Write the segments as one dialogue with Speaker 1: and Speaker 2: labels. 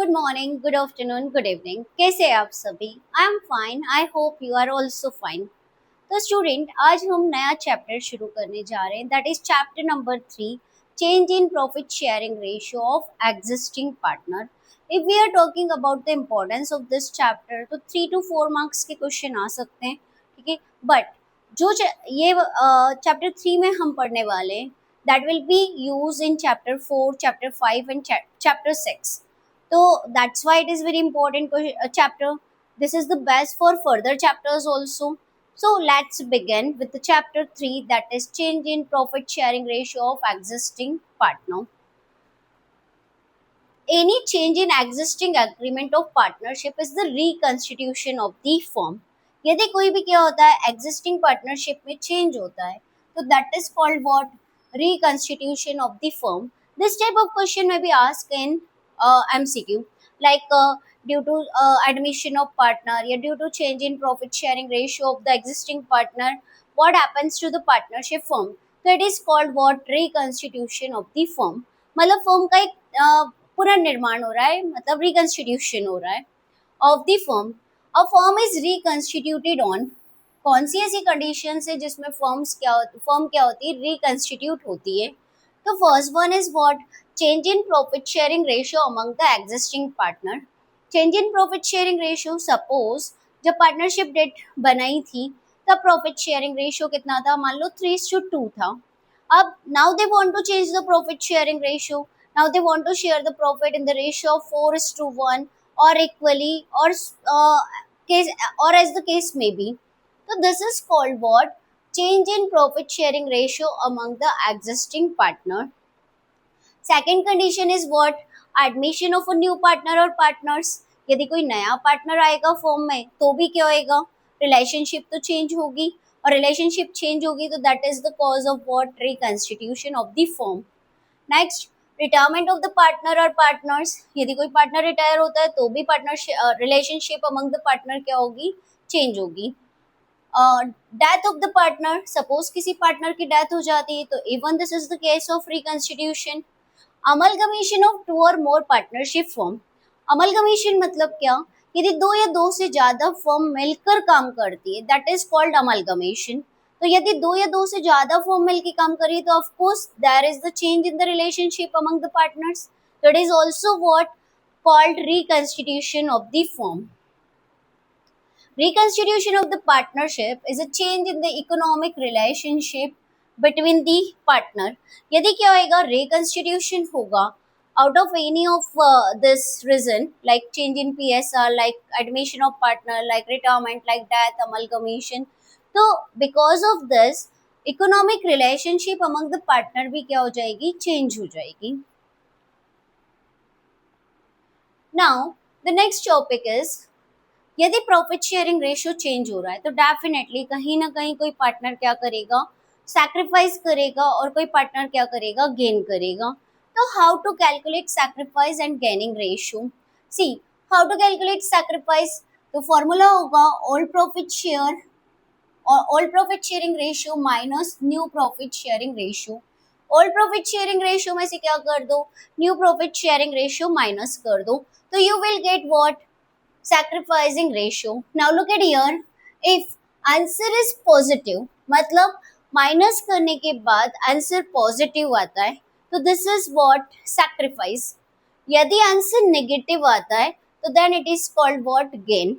Speaker 1: Good morning, good afternoon, good evening. कैसे हैं आप सभी? I am fine. I hope you are also fine. तो स्टूडेंट, आज हम नया चैप्टर शुरू करने जा रहे हैं, that is chapter number 3, change in profit sharing ratio of existing partner. If we are talking about the importance of this chapter, तो 3 to 4 मार्क्स के क्वेश्चन आ सकते हैं, ठीक है। बट ये चैप्टर 3 में हम पढ़ने वाले हैं, that will be use in chapter 4, chapter 5 and chapter 6. So that's why it is very important chapter. This is the best for further chapters also. So let's begin with the chapter 3, that is change in profit sharing ratio of existing partner. Any change in existing agreement of partnership is the reconstitution of the firm. यदि कोई भी क्या होता है existing partnership में change होता है, तो that is called what? Reconstitution of the firm. This type of question may be asked in MCQ, like due to admission of partner, या due to change in profit sharing ratio of the existing partner, what happens to the partnership firm? So it is called what? Reconstitution of the firm. मतलब firm का एक पुनर्निर्माण हो रहा है, मतलब reconstitution हो रहा है of the firm. A firm is reconstituted on, कौन सी ऐसी कंडीशन है जिसमें फर्म क्या होती है? रिकंस्टिट्यूट होती है. तो first one is what? Change in profit sharing ratio among the existing partner. Change in profit sharing ratio, suppose जब पार्टनरशिप डेट बनाई थी तब प्रॉफिट शेयरिंग रेशियो कितना था? मान लो 3:2 था. अब now they want to change the profit sharing ratio. Now they want to share the profit in the ratio of 4:1 or equally, uh, case or as the case may be. So this is called what? Change in profit sharing ratio among the existing partner. Second condition is what? Admission of a new partner or partners. यदि कोई नया partner आएगा form में तो भी क्या होएगा? Relationship तो चेंज होगी, और रिलेशनशिप चेंज होगी तो that is the cause of what? Reconstitution of the form. Next, retirement of the partner और पार्टनर्स. यदि कोई पार्टनर रिटायर होता है तो भी partnership relationship among the partner क्या होगी? चेंज होगी. Death of the partner, suppose किसी पार्टनर की डेथ हो जाती है तो even this is the case of reconstitution. Amalgamation of 2 or more partnership firm. Amalgamation मतलब क्या? यदि 2 या 2 से ज्यादा फर्म मिलकर काम करती है, दैट इज कॉल्ड अमलगमेशन. तो यदि 2 या 2 से ज्यादा फर्म मिलकर काम कर रही है तो of course there is the change in the relationship among the partners. तो it is also what? Called reconstitution of the firm. Reconstitution of the partnership is a change in the economic relationship between the partner. यदि क्या होएगा? reconstitution होगा out of any of this reason, like change in PSR, like admission of partner, like retirement, like death, amalgamation. तो because of this economic relationship among the partner भी क्या हो जाएगी? change हो जाएगी. Now the next topic is, यदि profit sharing ratio change हो रहा है तो डेफिनेटली कहीं ना कहीं कोई पार्टनर क्या करेगा? सैक्रिफाइस करेगा, और कोई पार्टनर क्या करेगा? गेन करेगा. तो how to calculate sacrifice and gaining ratio? See, how to calculate sacrifice? तो फॉर्मूला होगा ओल्ड प्रॉफिट शेयर और old profit sharing ratio minus new profit sharing ratio. Old profit sharing ratio में से क्या कर दो? New profit sharing ratio minus कर दो, तो you will get what? sacrificing ratio. Now look at here, if answer is positive, मतलब minus करने के बाद आंसर पॉजिटिव आता है तो दिस इज व्हाट? सैक्रिफाइस. यदि आंसर नेगेटिव आता है तो then it is called what? Gain.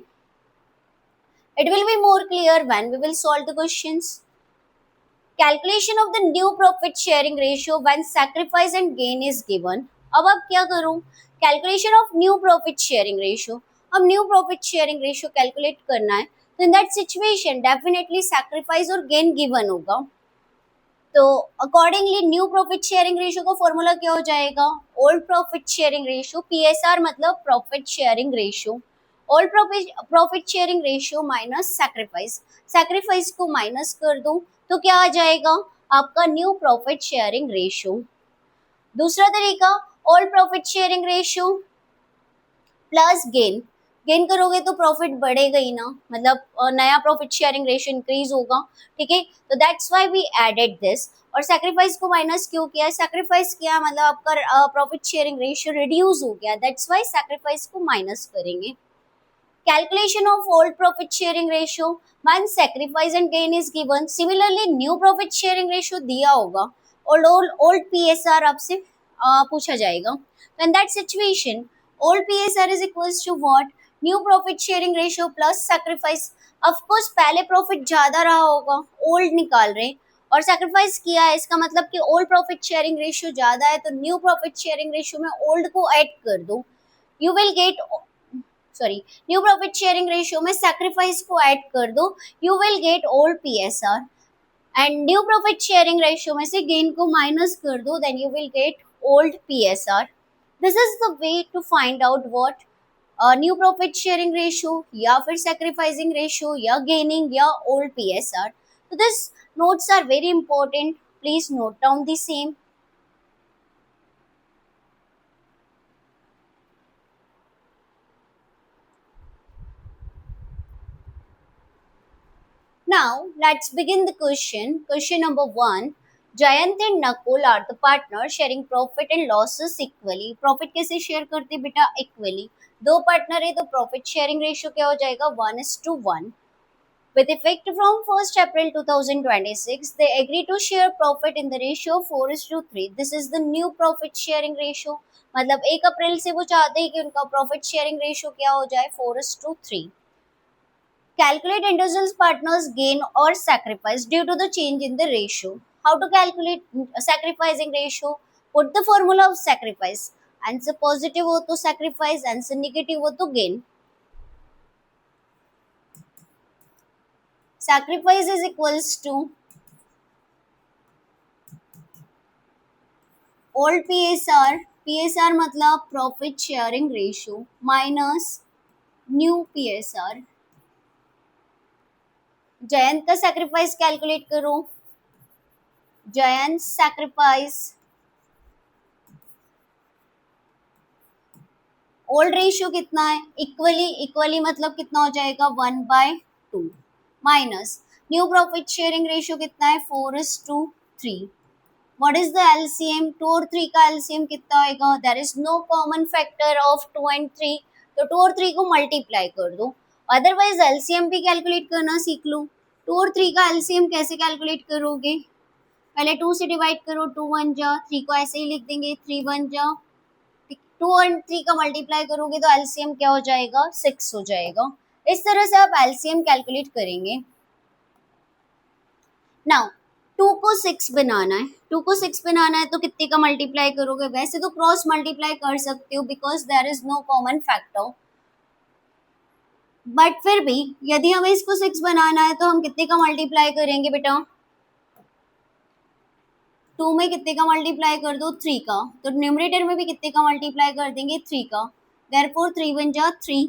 Speaker 1: It will be more clear when we will solve the questions. Calculation of the new profit sharing ratio when sacrifice and gain is given. अब क्या करूं? Calculation of new profit sharing ratio. अब new profit sharing ratio calculate करना है तो in that situation definitely sacrifice और gain given होगा. तो accordingly new profit sharing ratio का फॉर्मूला क्या हो जाएगा? Old profit sharing ratio, PSR मतलब profit sharing ratio. Old profit sharing ratio minus sacrifice. Sacrifice को माइनस कर दो तो क्या आ जाएगा? आपका न्यू प्रॉफिट शेयरिंग रेशियो. दूसरा तरीका, old profit sharing ratio plus gain. Gain करोगे तो प्रॉफिट बढ़ेगा ही ना, मतलब नया प्रॉफिट शेयरिंग रेशियो इंक्रीज होगा, ठीक है। तो that's why we added this. और सैक्रिफाइस को माइनस क्यों किया है, सैक्रिफाइस किया मतलब आपका प्रॉफिट शेयरिंग रेशियो रिड्यूस हो गया, दैट्स व्हाई सैक्रिफाइस को माइनस करेंगे। Calculation of old profit sharing ratio, once sacrifice and gain is given, similarly new profit sharing ratio दिया होगा और old PSR आपसे पूछा जाएगा। तो in that situation old PSR is equals to what, new profit sharing ratio plus sacrifice। of course पहले profit ज्यादा रहा होगा, ओल्ड निकाल रहे हैं और सैक्रिफाइस किया है, इसका मतलब कि ओल्ड प्रॉफिट शेयरिंग रेशियो ज्यादा है, तो न्यू प्रॉफिट शेयरिंग रेशियो में ओल्ड को ऐड कर दो, you will get, sorry, new profit sharing ratio में सैक्रिफाइस को ऐड कर दो, you will get old PSR. And new profit sharing ratio में से गेन को माइनस कर दो, then you will get old PSR. This is the way to find out what new profit sharing ratio या फिर sacrificing ratio या gaining या old PSR. तो this notes are very important, please note down the same. Now, let's begin the question. Question number 1. Jayant and Nakul are the partners sharing profit and losses equally. Profit कैसे share करते बेटा, equally. दो partner है तो profit sharing ratio क्या हो जाएगा, 1:1. With effect from 1st April 2026, they agree to share profit in the ratio 4:3. This is the new profit sharing ratio. मतलब 1 अप्रैल से वो चाहते हैं कि उनका profit sharing ratio क्या हो जाए, 4:3. Calculate individual partners gain or sacrifice due to the change in the ratio. How to calculate sacrificing ratio? Put the formula of sacrifice. Answer positive हो तो sacrifice, answer negative हो तो gain. Sacrifice is equals to old PSR. PSR मतलब profit sharing ratio minus new PSR. Jayant का sacrifice calculate करो. Jayant sacrifice old ratio कितना है, equally, equally मतलब कितना हो जाएगा, 1/2 minus new profit sharing ratio कितना है, 4:3। व्हाट इज द एलसीएम, 2 और 3 का एलसीएम कितना होगा, there is no common factor of 2 and 3, तो 2 और 3 को मल्टीप्लाई कर दो, अदरवाइज एलसीएम भी कैलकुलेट करना सीख लो। 2 और 3 का एलसीएम कैसे कैलकुलेट करोगे, पहले 2 से डिवाइड करो, 2 1 जा, 3 को ऐसे ही लिख देंगे, 3 1 जा, 2 और 3 का मल्टीप्लाई करोगे तो एलसीएम क्या हो जाएगा, 6 हो जाएगा। इस तरह से आप एलसीएम कैलकुलेट करेंगे। नाउ 2 को 6 बनाना है, 2 को 6 बनाना है तो कितने का मल्टीप्लाई करोगे, वैसे तो क्रॉस मल्टीप्लाई कर सकते हो because there is no common factor, but फिर भी यदि हमें इसको 6 बनाना है तो हम कितने का मल्टीप्लाई करेंगे बेटा, 2 में कितने का मल्टीप्लाई कर दो, 3 का, तो न्यूमरेटर में भी कितने का मल्टीप्लाई कर देंगे, 3 का, देयरफॉर 3 1 जा 3।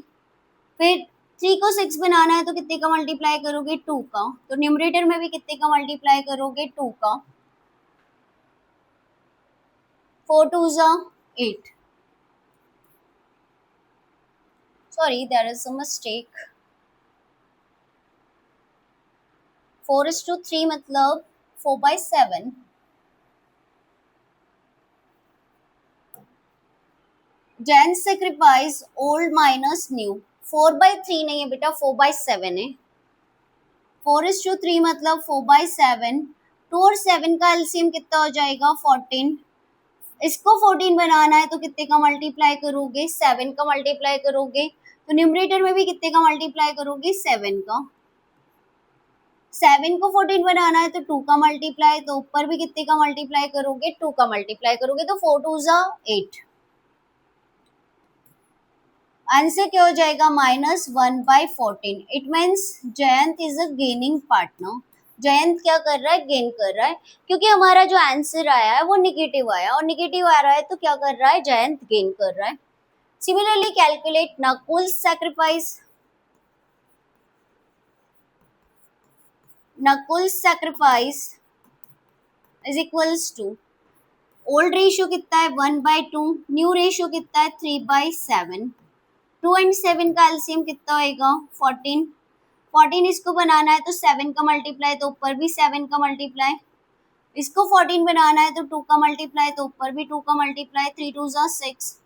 Speaker 1: फिर 3 को 6 बनाना है तो कितने का मल्टीप्लाई करोगे, 2 का, तो न्यूमरेटर में भी कितने का मल्टीप्लाई करोगे, 2 का, 4 2 जा 8, sorry there is a mistake, 4:3 मतलब 4/7। Jain sacrifice old minus new, 4/3 नहीं है बेटा, 4/7 है, 4:3 मतलब 4/7। 2 और 7 का एलसीएम कितना हो जाएगा, 14। इसको 14 बनाना है तो कितने का मल्टीप्लाई करोगे, 7 का मल्टीप्लाई करोगे, तो न्यूमरेटर में भी कितने का मल्टीप्लाई करोगे, 7 का। 7 को 14 बनाना है तो 2 का मल्टीप्लाई, तो ऊपर भी कितने का मल्टीप्लाई करोगे, 2 का मल्टीप्लाई करोगे, तो 4 2 जा 8। आंसर क्या हो जाएगा, -1/14। It means Jayant is a gaining partner. Jayant क्या कर रहा है, गेन कर रहा है, क्योंकि हमारा जो आंसर आया है वो निगेटिव आया, और निगेटिव आ रहा है तो क्या कर रहा है, जयंत गेन कर रहा है। Similarly calculate Nakul sacrifice. Nakul sacrifice is equals to, old ratio कितना है, 1/2, न्यू रेशियो कितना है, 3/7। 2 एंड 7 का एलसीएम कितना होएगा 14। 14 इसको बनाना है तो 7 का मल्टीप्लाई तो ऊपर भी 7 का मल्टीप्लाई, इसको 14 बनाना है तो 2 का मल्टीप्लाई तो ऊपर भी 2 का मल्टीप्लाई, 3 2 जा 6,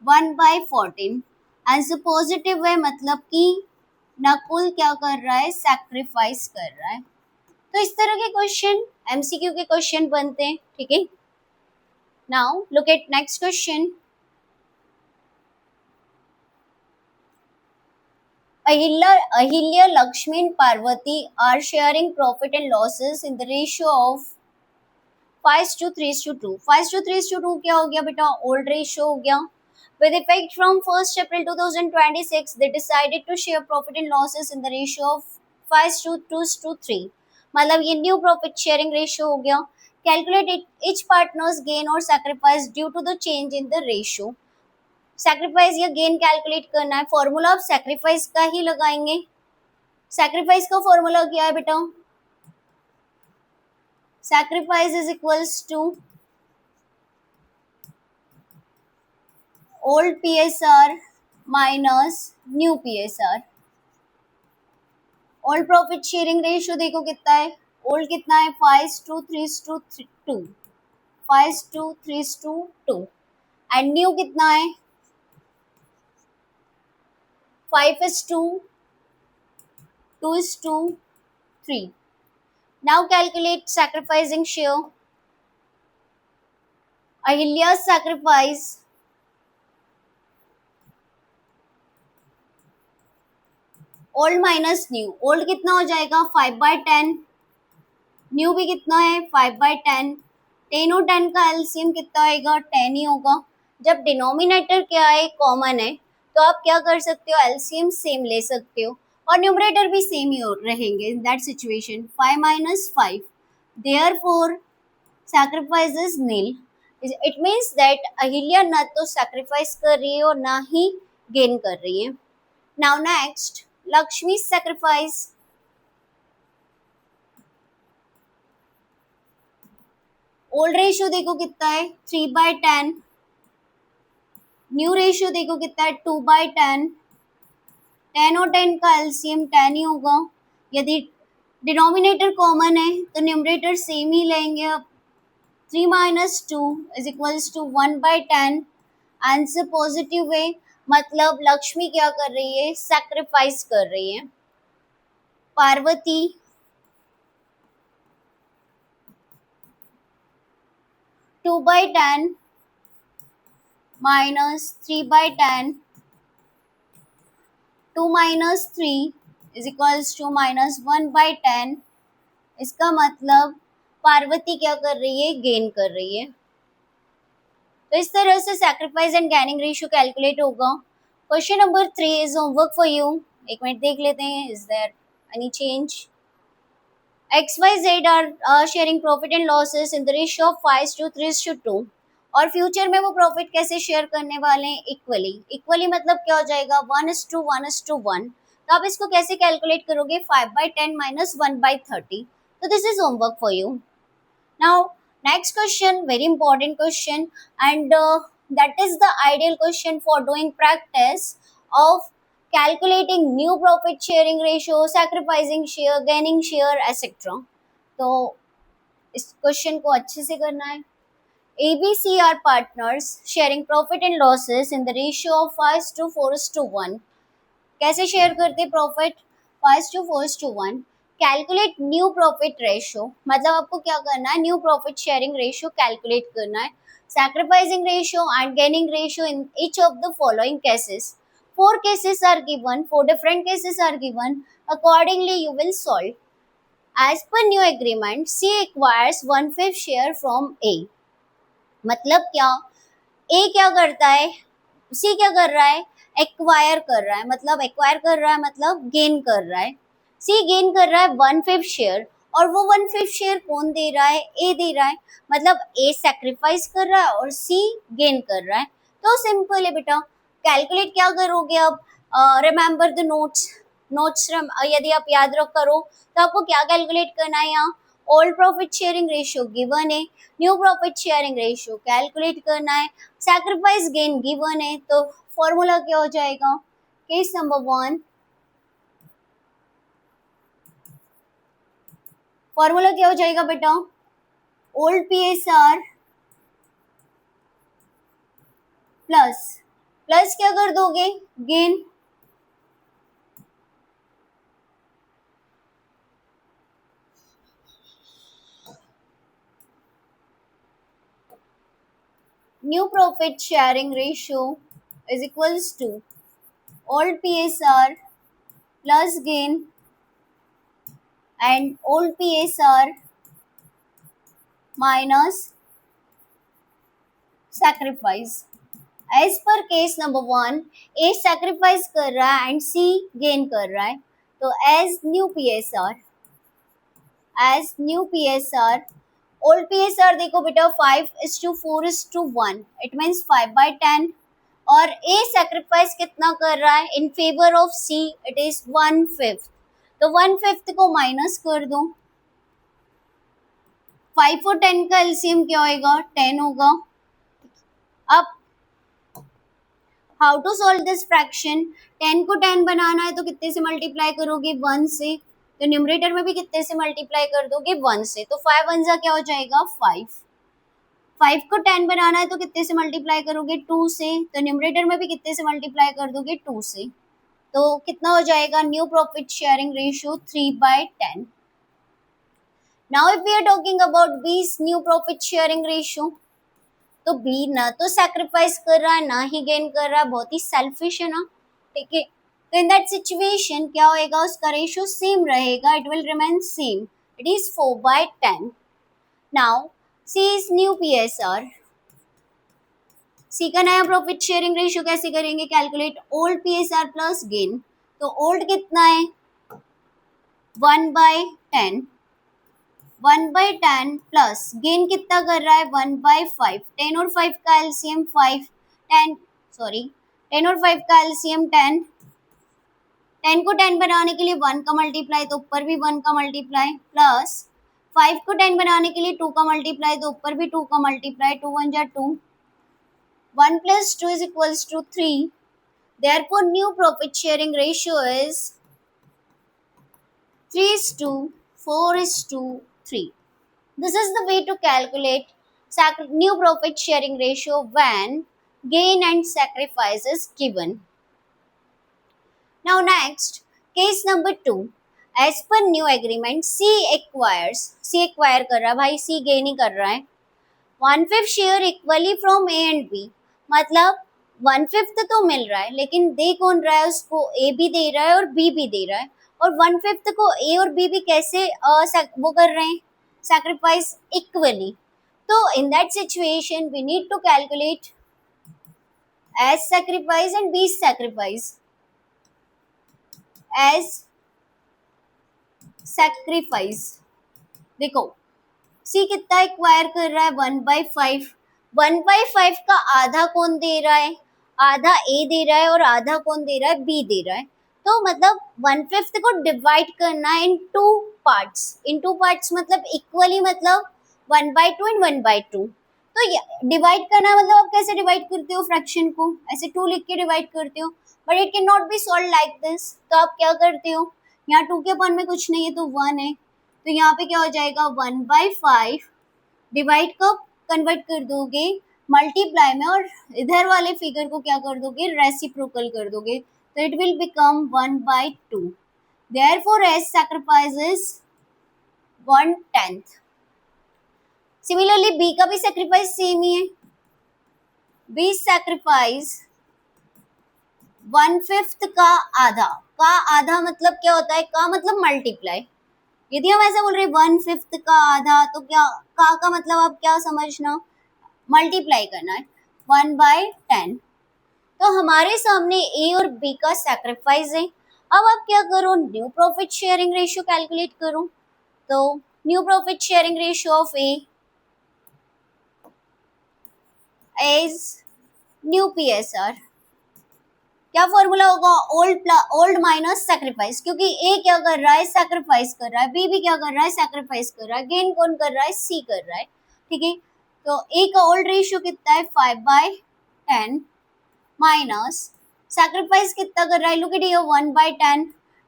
Speaker 1: 1/14। एज अ पॉजिटिव है मतलब कि नकुल क्या कर रहा है, सैक्रिफाइस कर रहा है। तो इस तरह के क्वेश्चन एमसीक्यू के क्वेश्चन बनते हैं, ठीक है। Now look at next question. Ahilya, Lakshmi and Parvati are sharing profit and losses in the ratio of 5:3:2। 5:3:2 क्या हो गया बेटा, ओल्ड रेशियो हो गया। With effect from 1st April 2026, they decided to share profit and losses in the ratio of 5:2:3। मतलब ये new profit sharing ratio हो गया। Calculate each partner's gain or sacrifice due to the change in the ratio। Sacrifice या gain calculate करना है, formula आप sacrifice का ही लगाएंगे। सैक्रिफाइस का फॉर्मूला क्या है बेटा, sacrifice is equals to old PSR minus new PSR. Old profit sharing ratio देखो कितना है, ओल्ड कितना है 5:3:2, 5:3:2 एंड न्यू कितना है 5:2:3। Now calculate sacrificing share। Ahilya's sacrifice old minus new, old कितना हो जाएगा 5/10, न्यू भी कितना है 5/10। 10 और 10 का एलसीएम कितना आएगा 10 ही होगा। जब डिनोमिनेटर क्या है कॉमन है तो आप क्या कर सकते हो, एलसीएम सेम ले सकते हो और न्यूमरेटर भी सेम ही रहेंगे। In that situation 5 - 5, therefore sacrifice is nil. It means that Ahilya ना तो सैक्रिफाइस कर रही है और ना ही गेन कर रही है। Now next Lakshmi sacrifice. Old ratio देखो कितना है 3/10, न्यू रेशियो देखो कितना है 2/10। 10 और 10 का एलसीएम 10 ही होगा। यदि डिनोमिनेटर कॉमन है तो न्यूमरेटर सेम ही लेंगे। अब 3 - 2 is equals to 1/10। Answer positive है मतलब लक्ष्मी क्या कर रही है, सैक्रिफाइस कर रही है। Parvati 2/10 minus 3/10, 2 - 3 is equals to -1/10। इसका मतलब पार्वती क्या कर रही है, गेन कर रही है। तो इस तरह से sacrifice and gaining ratio calculate होगा। Question number 3 is homework for you. एक मिनट देख लेते हैं, is there any change. XYZ are sharing profit and losses in the ratio of 5:3:2 और फ्यूचर में वो प्रॉफिट कैसे शेयर करने वाले हैं, इक्वली। इक्वली मतलब क्या हो जाएगा 1:1:1। तो आप इसको कैसे कैलकुलेट करोगे 5/10 माइनस 1/30। तो this is homework for you. Now, next question, very important question, and that is the ideal question for doing practice of calculating new profit sharing ratio, sacrificing share, gaining share, etc. तो इस question को अच्छे से करना है। ABC are partners sharing profit and losses in the ratio of 5:4:1। कैसे share करते profit 5:4:1। Calculate new profit ratio मतलब आपको क्या करना है, new profit sharing ratio calculate करना है। Sacrificing ratio and gaining ratio in each of the following cases. 4 cases are given, 4 different cases are given, accordingly you will solve। as per new agreement C acquires 1/5 share from A। मतलब क्या, ए क्या करता है, सी क्या कर रहा है, acquire कर रहा है। मतलब एक्वायर कर रहा है मतलब गेन कर रहा है। सी गेन कर रहा है 1/5 शेयर और वो 1/5 शेयर कौन दे रहा है, ए दे रहा है। मतलब ए सैक्रिफाइस कर रहा है और सी गेन कर रहा है। तो सिंपल है बेटा। कैलकुलेट क्या करोगे अब, रिमेंबर द नोट्स। नोट्स यदि आप याद रख करो तो आपको क्या कैलकुलेट करना है, यहाँ old profit sharing ratio given है, new profit sharing ratio calculate करना है, सैक्रिफाइस गेन गिवन है तो फॉर्मूला क्या हो जाएगा? केस नंबर 1, फॉर्मूला क्या हो जाएगा बेटा? ओल्ड PSR प्लस प्लस क्या कर दोगे? Gain. New profit sharing ratio is equals to old PSR plus gain and old PSR minus sacrifice. As per case number 1, A sacrifice कर रहा है and C gain कर रहा है, तो as new PSR old PSR देखो बेटा 5:4:1, it means 5/10, और A sacrifice कितना कर रहा है in favor of C, it is 1/5, तो 1/5 को माइनस कर दो। 5 और 10 का एलसीएम क्या होगा? 10 होगा। अब how to solve this fraction? 10 को 10 बनाना है तो कितने से मल्टीप्लाई करोगे? 1 से। तो न्यूमरेटर में भी कितने से मल्टीप्लाई कर दोगे? 1 से। तो 5 1 जा क्या हो जाएगा? 5। 5 को 10 बनाना है तो कितने से मल्टीप्लाई करोगे? 2 से। तो न्यूमरेटर में भी कितने से मल्टीप्लाई कर दोगे? 2 से। तो कितना हो जाएगा? New profit sharing ratio 3/10। Now if we are talking about B's new profit sharing ratio, तो बी ना तो सैक्रिफाइस कर रहा है ना ही गेन कर रहा है, बहुत ही सेल्फिश है ना, ठीक है। तो इन दैट सिचुएशन क्या होएगा? उसका रेशियो सेम रहेगा, it will remain same, it is 4/10। Now see is new PSR। सी का नया प्रॉफिट शेयरिंग रेशियो कैसे करेंगे calculate? Old PSR plus gain. तो ओल्ड कितना है? 1/10। 1/10 प्लस गेन कितना कर रहा है? 1/5। 10 और 5 का एलसीएम 5, 10 सॉरी 10 और 5 का एलसीएम 10। 10 को 10 बनाने के लिए 1 का मल्टीप्लाई, तो ऊपर भी 1 का मल्टीप्लाई, प्लस 5 को 10 बनाने के लिए 2 का मल्टीप्लाई, तो ऊपर भी 2 का मल्टीप्लाई, 2 1 जा 2, 1 plus 2 is equals to 3. Therefore, new profit sharing ratio is 3:4:3. This is the way to calculate new profit sharing ratio when gain and sacrifice is given. Now next, case number 2. As per new agreement, C acquire कर रहा है भाई, C gain ही कर रहा है 1/5 share equally from A and B। मतलब 1/5 तो मिल रहा है, लेकिन दे कौन रहा है उसको? A भी दे रहा है और B भी दे रहा है, और 1/5 को A और B भी कैसे वो कर रहे हैं? sacrifice equally. So in that situation we need to calculate as sacrifice and B sacrifice. As sacrifice देखो C कितना एक्वायर कर रहा है? 1/5। 1/5 का आधा कौन दे रहा है? आधा A दे रहा है और आधा कौन दे रहा है? B दे रहा है। तो मतलब 1/5 को डिवाइड करना है इन टू पार्ट्स मतलब इक्वली, मतलब 1/2 एंड 1/2। तो डिवाइड करना मतलब आप कैसे डिवाइड करते हो फ्रैक्शन को? ऐसे 2 लिख के डिवाइड करते हो, but it can not be solve like this. तो आप क्या करते हो? यहाँ 2 के अपन में कुछ नहीं है तो 1 है, तो यहाँ पे क्या हो जाएगा? 1/5 डिवाइड को कन्वर्ट कर दोगे मल्टीप्लाई में, और इधर वाले फिगर को क्या कर दोगे? रेसिप्रोकल कर दोगे, तो it will become 1/2। Therefore A's sacrifice is 1/10। Similarly B का भी सैक्रिफाइस सेम ही है। बी सैक्रिफाइस 1/5 का आधा मतलब क्या होता है? का मतलब मल्टीप्लाई। यदि हम ऐसा बोल रहे 1/5 का आधा, तो क्या का मतलब आप क्या समझना? मल्टीप्लाई करना है 1/10। तो हमारे सामने ए और बी का सैक्रिफाइस है। अब आप क्या करो? New profit sharing ratio calculate करो। तो new profit sharing ratio of A is new PSR। क्या फॉर्मूला होगा? ओल्ड माइनस सैक्रिफाइस, क्योंकि ए क्या कर रहा है? सैक्रिफाइस कर रहा है, बी भी क्या कर रहा है? सैक्रिफाइस कर रहा है, गेन कौन कर रहा है? सी कर रहा है, ठीक है। तो ए का ओल्ड रेशियो कितना है? 5/10 माइनस सैक्रिफाइस कितना कर रहा है, लुक एट हियर 1/10,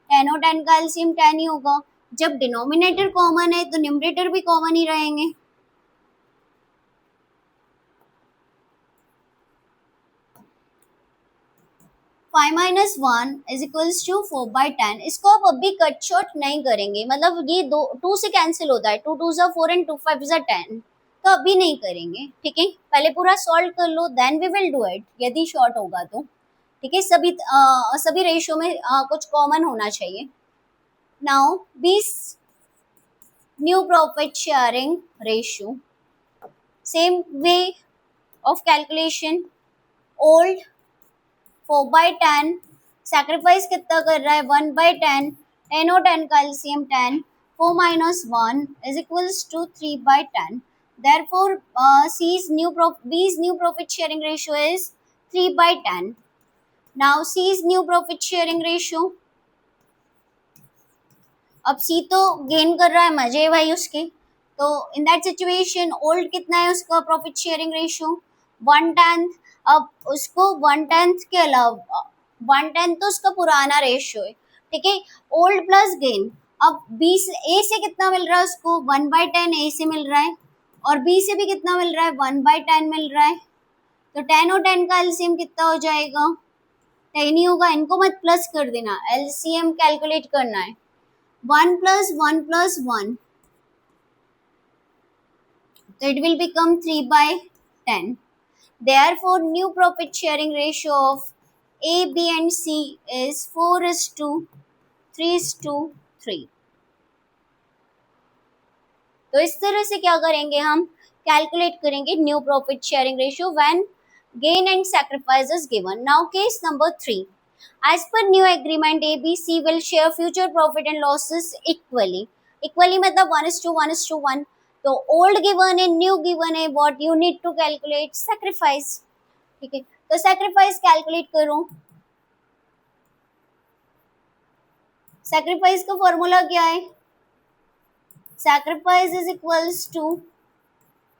Speaker 1: 10 और 10 का एलसीएम 10 ही होगा। जब डिनोमिनेटर कॉमन है तो न्यूमरेटर भी कॉमन ही रहेंगे। 5 माइनस 1 इज इक्वल्स टू 4/10। इसको आप अभी कट शॉर्ट नहीं करेंगे, मतलब ये दो 2 से कैंसिल होता है, 2 2 4 एंड 2 5 10, तो अभी नहीं करेंगे, ठीक है। पहले पूरा सॉल्व कर लो, then we will do it, यदि शॉर्ट होगा तो, ठीक है। सभी रेशियो में कुछ कॉमन होना चाहिए। Now 20 new profit sharing ratio, same way of calculation. Old 4/10, sacrifice कितना कर रहा है 1/10, 10 और 10 का LCM 10, 4 minus 1 is equals to 3/10। Therefore, B's new profit sharing ratio is 3/10. Now C's new profit sharing ratio, अब सी तो गेन कर रहा है, मजे है भाई उसके, तो इन दैट सिचुएशन ओल्ड कितना है उसका प्रॉफिट शेयरिंग रेशियो 1/10। अब उसको 1/10 के अलावा 1/10 तो उसका पुराना रेशियो है, ठीक है। ओल्ड प्लस गेन, अब बी से ए से कितना मिल रहा है उसको 1/10 ए से मिल रहा है, और बी से भी कितना मिल रहा है 1/10 मिल रहा है, तो 10 और 10 का एलसीएम कितना हो जाएगा 10 ही होगा। इनको मत प्लस कर देना, एलसीएम कैलकुलेट करना है। 1 plus 1 plus 1, so it will become 3/10. Therefore, new profit sharing ratio of A, B and C is 4:3:3। तो इस तरह से क्या करेंगे, हम कैलकुलेट करेंगे new profit sharing ratio when gain and sacrifice is given. Now case number 3. As per new agreement, A, B, C will share future profit and losses equally. Equally मतलब 1:1:1. तो old given है, new given है, what you need to calculate sacrifice, ठीक है। तो sacrifice calculate करो। sacrifice का formula क्या है, sacrifice is equals to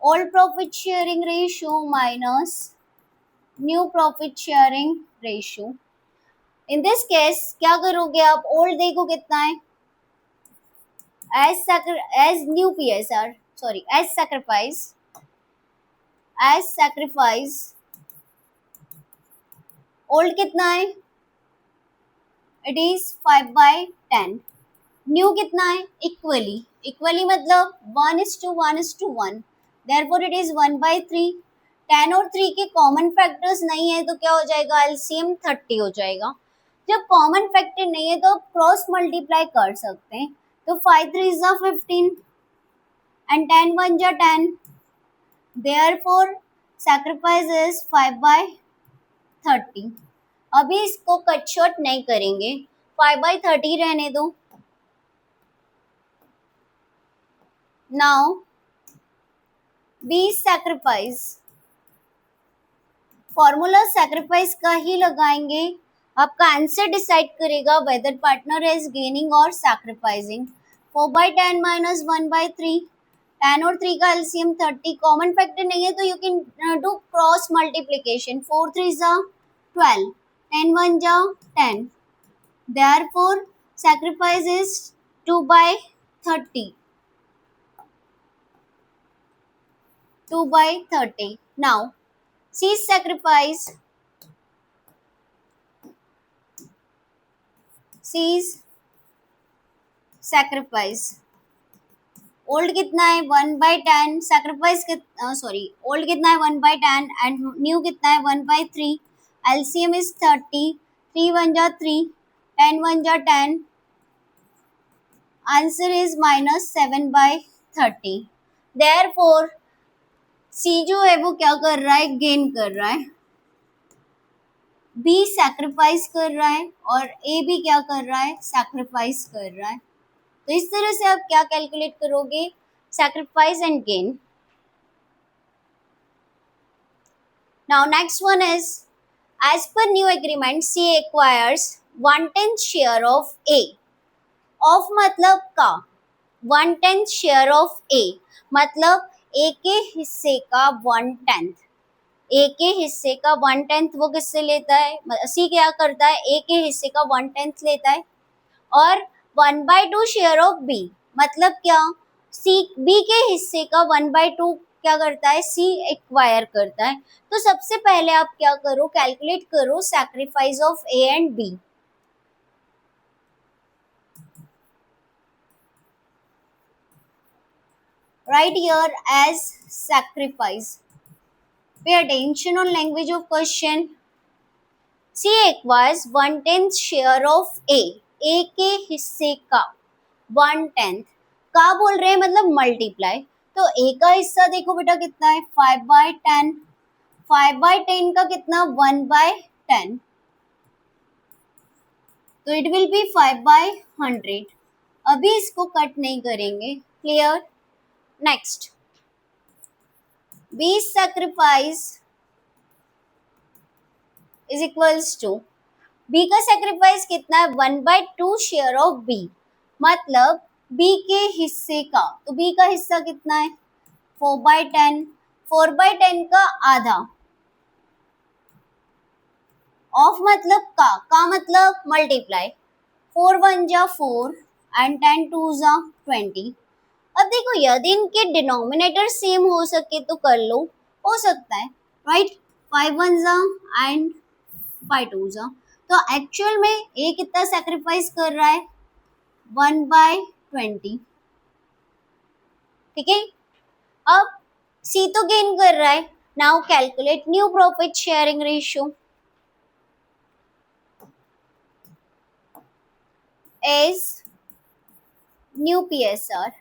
Speaker 1: old profit sharing ratio minus new profit sharing ratio. In this case क्या करोगे आप, ओल्ड देखो कितना है, A's new PSR, sorry A's sacrifice old कितना है, इट इज 5/10। न्यू कितना है, इक्वली मतलब 1:1:1, देयरफॉर इट इज 1/3। 10 और 3 के कॉमन फैक्टर्स नहीं है तो क्या हो जाएगा, एलसीएम 30 हो जाएगा। जब कॉमन फैक्टर नहीं है तो क्रॉस मल्टीप्लाई कर सकते हैं, तो 5 3 is 15 and 10 1 is 10, therefore sacrifice is 5/30। अभी इसको कट शॉर्ट नहीं करेंगे, 5/30 रहने दो। Now B sacrifice, formula sacrifice का ही लगाएंगे, आपका आंसर डिसाइड करेगा वेदर पार्टनर इज गेनिंग और सैक्रिफाइसिंग। 4/10 माइनस 1/3, 10 और 3 का एलसीएम 30, कॉमन फैक्टर नहीं है तो you can do cross multiplication, 4 3 is 12, 10 1 is 10, therefore sacrifice is 2/30, 2/30। now C's sacrifice old कितना है 1/10, सैक्रिफाइस कितना, सॉरी ओल्ड कितना है 1/10 एंड न्यू कितना है 1/3, एलसीएम इज 30, 3 1 जा 3, 10 1 जा 10, आंसर इज -7/30। देयरफॉर सी जो है वो क्या कर रहा है, गेन कर रहा है, बी सैक्रिफाइस कर रहा है और ए भी क्या कर रहा है, सैक्रिफाइस कर रहा है। तो इस तरह से आप क्या कैलकुलेट करोगे, sacrifice and gain. Now next one is as per new agreement C acquires 1/10 share of A, of मतलब का, 1/10 शेयर ऑफ ए मतलब ए के हिस्से का 1/10, ए के हिस्से का 1/10 वो किससे लेता है, सी क्या करता है, ए के हिस्से का 1/10 लेता है, और 1/2 शेयर ऑफ बी, मतलब क्या, सी बी के हिस्से का 1/2 क्या करता है, सी एक्वायर करता है। तो सबसे पहले आप क्या करो, कैलकुलेट करो sacrifice of A and B. Write here as sacrifice. Pay attention on language of question. C acquires 1/10 share of A. A के हिस्से का 1/10 का बोल रहे हैं, मतलब मल्टीप्लाई। तो A का हिस्सा देखो बेटा कितना है, 5/10। 5/10 का कितना, 1/10, तो इट विल बी 5/100। अभी इसको कट नहीं करेंगे, clear. Next, B sacrifice is equals to, B का सेक्रीफाइस कितना है, 1/2 शेयर ऑफ बी, मतलब बी के हिस्से का, तो बी का हिस्सा कितना है, 4/10। 4/10 का आधा, ऑफ मतलब का मतलब मल्टीप्लाई, 4 1 जा 4 एंड 10 2 जा 20। अब देखो यदि इनके डिनोमिनेटर सेम हो सके तो कर लो, हो सकता है, राइट। 5 1 जा एंड 5 2 जा, तो एक्चुअल में ए कितना सैक्रिफाइस कर रहा है, 1/20, ठीक है। अब सी तो गेन कर रहा है। Now calculate new profit sharing ratio as new PSR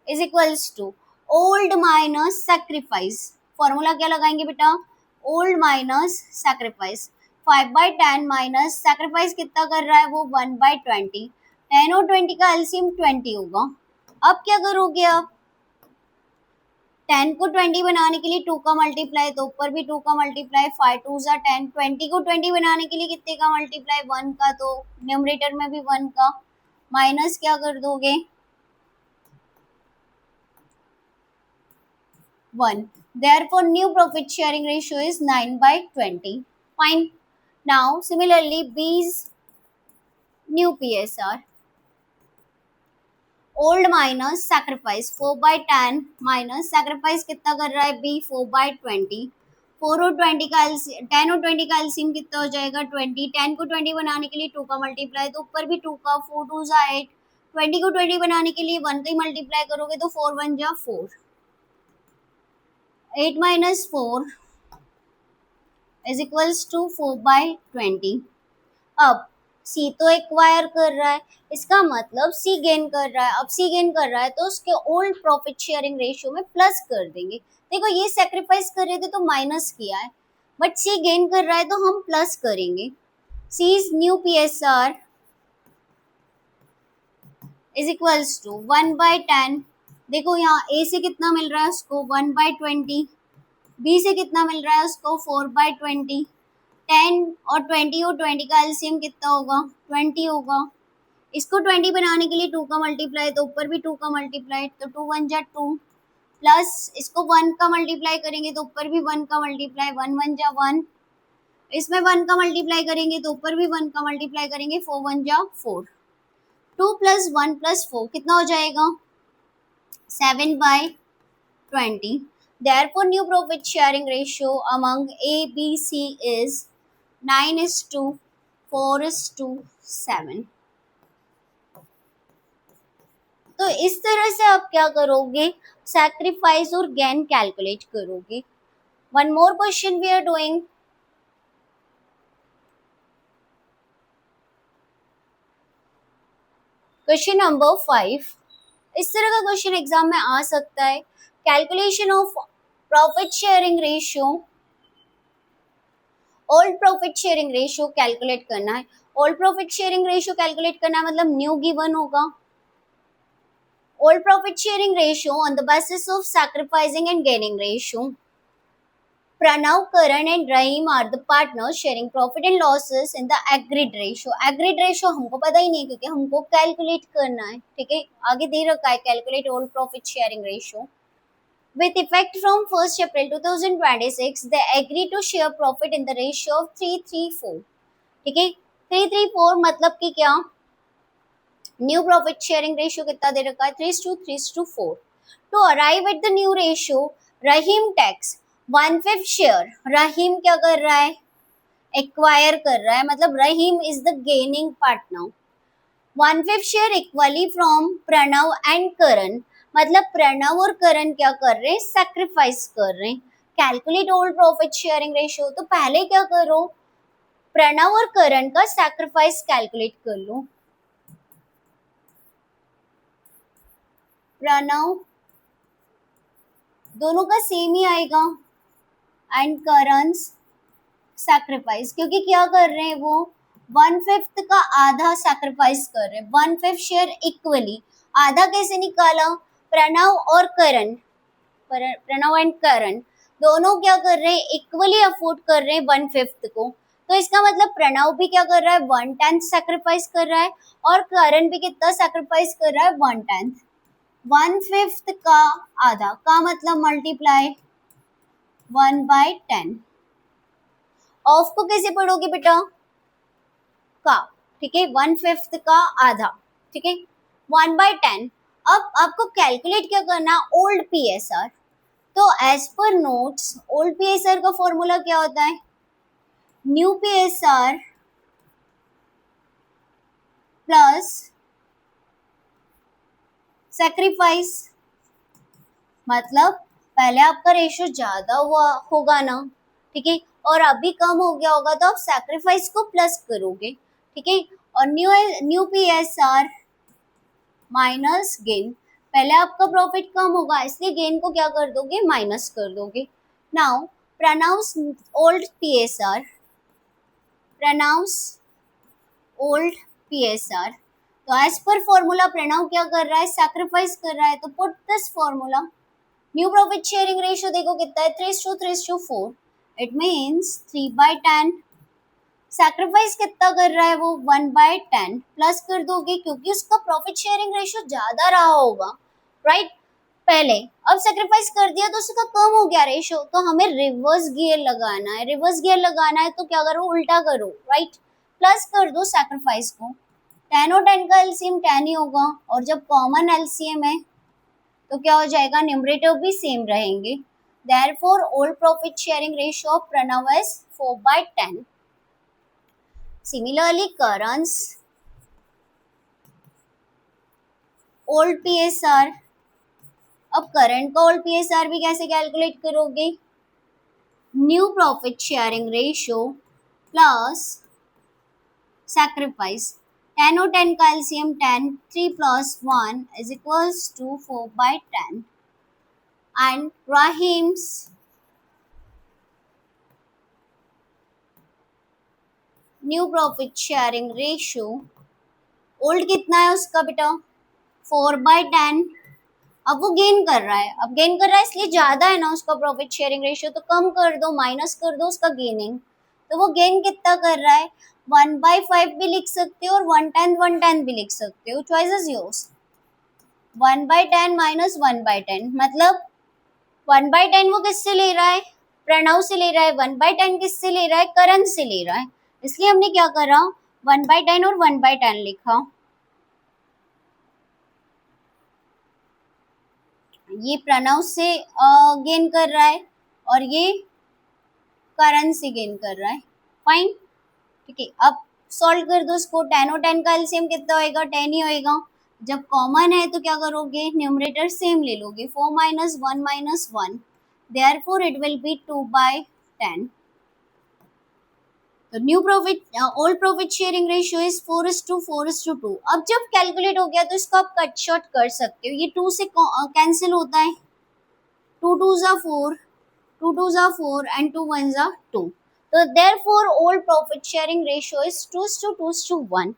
Speaker 1: is equals to old minus sacrifice. Formula क्या लगाएंगे बेटा, old minus sacrifice. 5/10 minus sacrifice कितना कर रहा है वो, 1/20। 10 और 20 का एलसीएम 20 होगा। अब क्या करोगे आप, 10 को 20 बनाने के लिए 2 का मल्टीप्लाई, तो ऊपर भी 2 का मल्टीप्लाई, 5 2 जा 10। 20 को 20 बनाने के लिए कितने का मल्टीप्लाई, 1 का, तो न्यूमरेटर में भी 1 का, माइनस क्या कर दोगे, 1। Therefore, new profit sharing ratio is 9/20. Fine. Now, similarly, B's new PSR. Old minus sacrifice, 4/10 minus sacrifice कितना कर रहा है B, 4/20। 4 और 20 का 10 और 20 का एलसीएम कितना हो जाएगा, 20। 10 को 20 बनाने के लिए 2 का मल्टीप्लाई, तो ऊपर भी 2 का, 4 2 जा 8। 20 को 20 बनाने के लिए 1 का ही मल्टीप्लाई करोगे, तो 4 1 जा 4। 8 minus 4 इज इक्वल्स टू 4/20। अब सी तो एक्वायर कर रहा है, इसका मतलब सी गेन कर रहा है। अब सी गेन कर रहा है तो उसके ओल्ड प्रॉफिट शेयरिंग रेशियो में प्लस कर देंगे। देखो ये सेक्रीफाइस कर रहे थे तो माइनस किया है, बट सी गेन कर रहा है तो हम प्लस करेंगे। C is new PSR is equals to 1/10। देखो यहाँ ए से कितना मिल रहा है उसको, 1/20। बी से कितना मिल रहा है उसको, 4/20। 10 और 20 और 20 का एलसीएम कितना होगा, 20 होगा। इसको 20 बनाने के लिए 2 का मल्टीप्लाई, तो ऊपर भी 2 का मल्टीप्लाई, तो 2 1 जा 2, प्लस इसको 1 का मल्टीप्लाई करेंगे तो ऊपर भी 1 का मल्टीप्लाई, 1 1 जा 1। इसमें 1 का मल्टीप्लाई करेंगे तो ऊपर भी 1 का मल्टीप्लाई करेंगे, 4 1 जा 4। 2 + 1 + 4 कितना हो जाएगा, 7/20। Therefore, new profit sharing ratio among A, B, C is 9:4:7। तो इस तरह से आप क्या करोगे, सैक्रिफाइस और गेन कैलकुलेट करोगे। One more question we are doing. Question number 5। इस तरह का क्वेश्चन एग्जाम में आ सकता है। Calculation of profit sharing ratio, old profit sharing ratio calculate करना है। Old profit sharing ratio calculate करना है मतलब न्यू गिवन होगा। Old profit sharing ratio on the basis of sacrificing and gaining ratio. Pranav, Karan and Rahim are the partners sharing profit and losses in the agreed ratio. Agreed ratio हमको पता ही नहीं क्योंकि हमको calculate करना है, ठीक है। आगे दे रखा है calculate old profit sharing ratio. With effect from 1st April 2026, they agree to share profit in the ratio of 3-3-4. ठीक है, 3-3-4 मतलब कि क्या, न्यू प्रॉफिट शेयरिंग रेशियो कितना दे रखा है, 3:3:4. To arrive at the new ratio, Rahim takes 1/5 share. Rahim क्या कर रहा है, एक्वायर कर रहा है, मतलब Rahim is the gaining partner. 1/5 share equally from Pranav and Karan, मतलब प्रणव और करण क्या कर रहे हैं, सेक्रीफाइस कर रहे हैं. Calculate old profit sharing ratio, तो पहले क्या करो, प्रणव और करण का सैक्रिफाइस कैलकुलेट कर लो. प्रणव दोनों का सेम ही आएगा एंड करण सैक्रिफाइस, क्योंकि क्या कर रहे हैं वो 1/5 का आधा सैक्रिफाइस कर रहे हैं. 1/5 शेयर इक्वली, आधा कैसे निकाला, प्रणव और करण, प्रणव एंड करण दोनों क्या कर रहे हैं, इक्वली अफोर्ड कर रहे हैं 1/5 को. तो इसका मतलब प्रणव भी क्या कर रहा है, 1/10 सैक्रिफाइस कर रहा है, और करण भी कितना सैक्रिफाइस कर रहा है, 1/10. 1/5 का आधा का मतलब मल्टीप्लाई 1/10. ऑफ को कैसे पढ़ोगे बेटा, का, ठीक है, 1/5 का आधा, ठीक है, 1/10. अब आपको कैलकुलेट क्या करना, ओल्ड पीएसआर. तो as per notes old PSR का फॉर्मूला क्या होता है, न्यू पीएसआर प्लस सैक्रिफाइस. मतलब पहले आपका रेशियो ज्यादा हुआ होगा ना, ठीक है, और अभी कम हो गया होगा, तो आप सैक्रिफाइस को प्लस करोगे, ठीक है, और न्यू पीएसआर माइनस गेन. पहले आपका प्रॉफिट कम होगा, इसलिए गेन को क्या कर दोगे, माइनस कर दोगे. Now pronounce old PSR, pronounce old PSR. तो एज पर फॉर्मूला प्रणव क्या कर रहा है, सैक्रिफाइस कर रहा है, तो put this formula. New profit sharing ratio देखो कितना है, 3:3:4. It means 3/10. सैक्रिफाइस कितना कर रहा है वो, 1/10 प्लस कर दोगे, क्योंकि उसका प्रॉफिट शेयरिंग रेशियो ज्यादा रहा होगा, राइट, पहले. अब सैक्रिफाइस कर दिया तो उसका कम हो गया रेशियो, तो हमें रिवर्स गियर लगाना है. रिवर्स गियर लगाना है तो क्या करो, उल्टा करो, राइट, प्लस कर दो सैक्रिफाइस को. 10 और 10 का एलसीएम 10 ही होगा, और जब कॉमन एलसीएम है तो क्या हो जाएगा, न्यूमरेटर भी सेम रहेंगे. Therefore old profit sharing ratio of Pranav is 4/10. Similarly, Karan's old PSR. अब करंट का ओल्ड पीएसआर भी कैसे कैलकुलेट करोगे, new profit sharing ratio plus sacrifice. 10 और 10 का LCM 10, 3 + 1 is equals to 4/10. And Rahim's new profit sharing ratio, old कितना है उसका बेटा, 4/10. अब वो गेन कर रहा है, अब गेन कर रहा है इसलिए ज्यादा है ना उसका प्रॉफिट शेयरिंग रेशियो, तो कम कर दो, माइनस कर दो उसका गेनिंग. तो वो गेन कितना कर रहा है, 1/5 भी लिख सकते हो और 1/10 भी लिख सकते हो, चॉइस इज योर्स. 1/10 माइनस 1/10 मतलब 1/10 वो किससे ले रहा है, प्रणव से ले रहा है. 1/10 किससे ले रहा है, करण से ले रहा है, इसलिए हमने क्या करा, 1/10 और 1/10 लिखा. ये प्रणव से गेन कर रहा है और ये करण से गेन कर रहा है, फाइन, ठीक है. अब सॉल्व कर दो इसको. 10 और 10 का एलसीएम कितना होएगा, 10 ही होएगा. जब कॉमन है तो क्या करोगे, न्यूमरेटर सेम ले लोगे, 4 - 1 - 1, देयरफॉर इट विल बी 2/10. तो new profit old profit sharing ratio is 4:4:2. अब जब कैलकुलेट हो गया तो इसको आप कट शॉर्ट कर सकते हो, ये 2 से कैंसिल होता है, 2 2s are 4, 2 2s are 4 and 2 1s are 2. So therefore old profit sharing ratio is 2:2:1.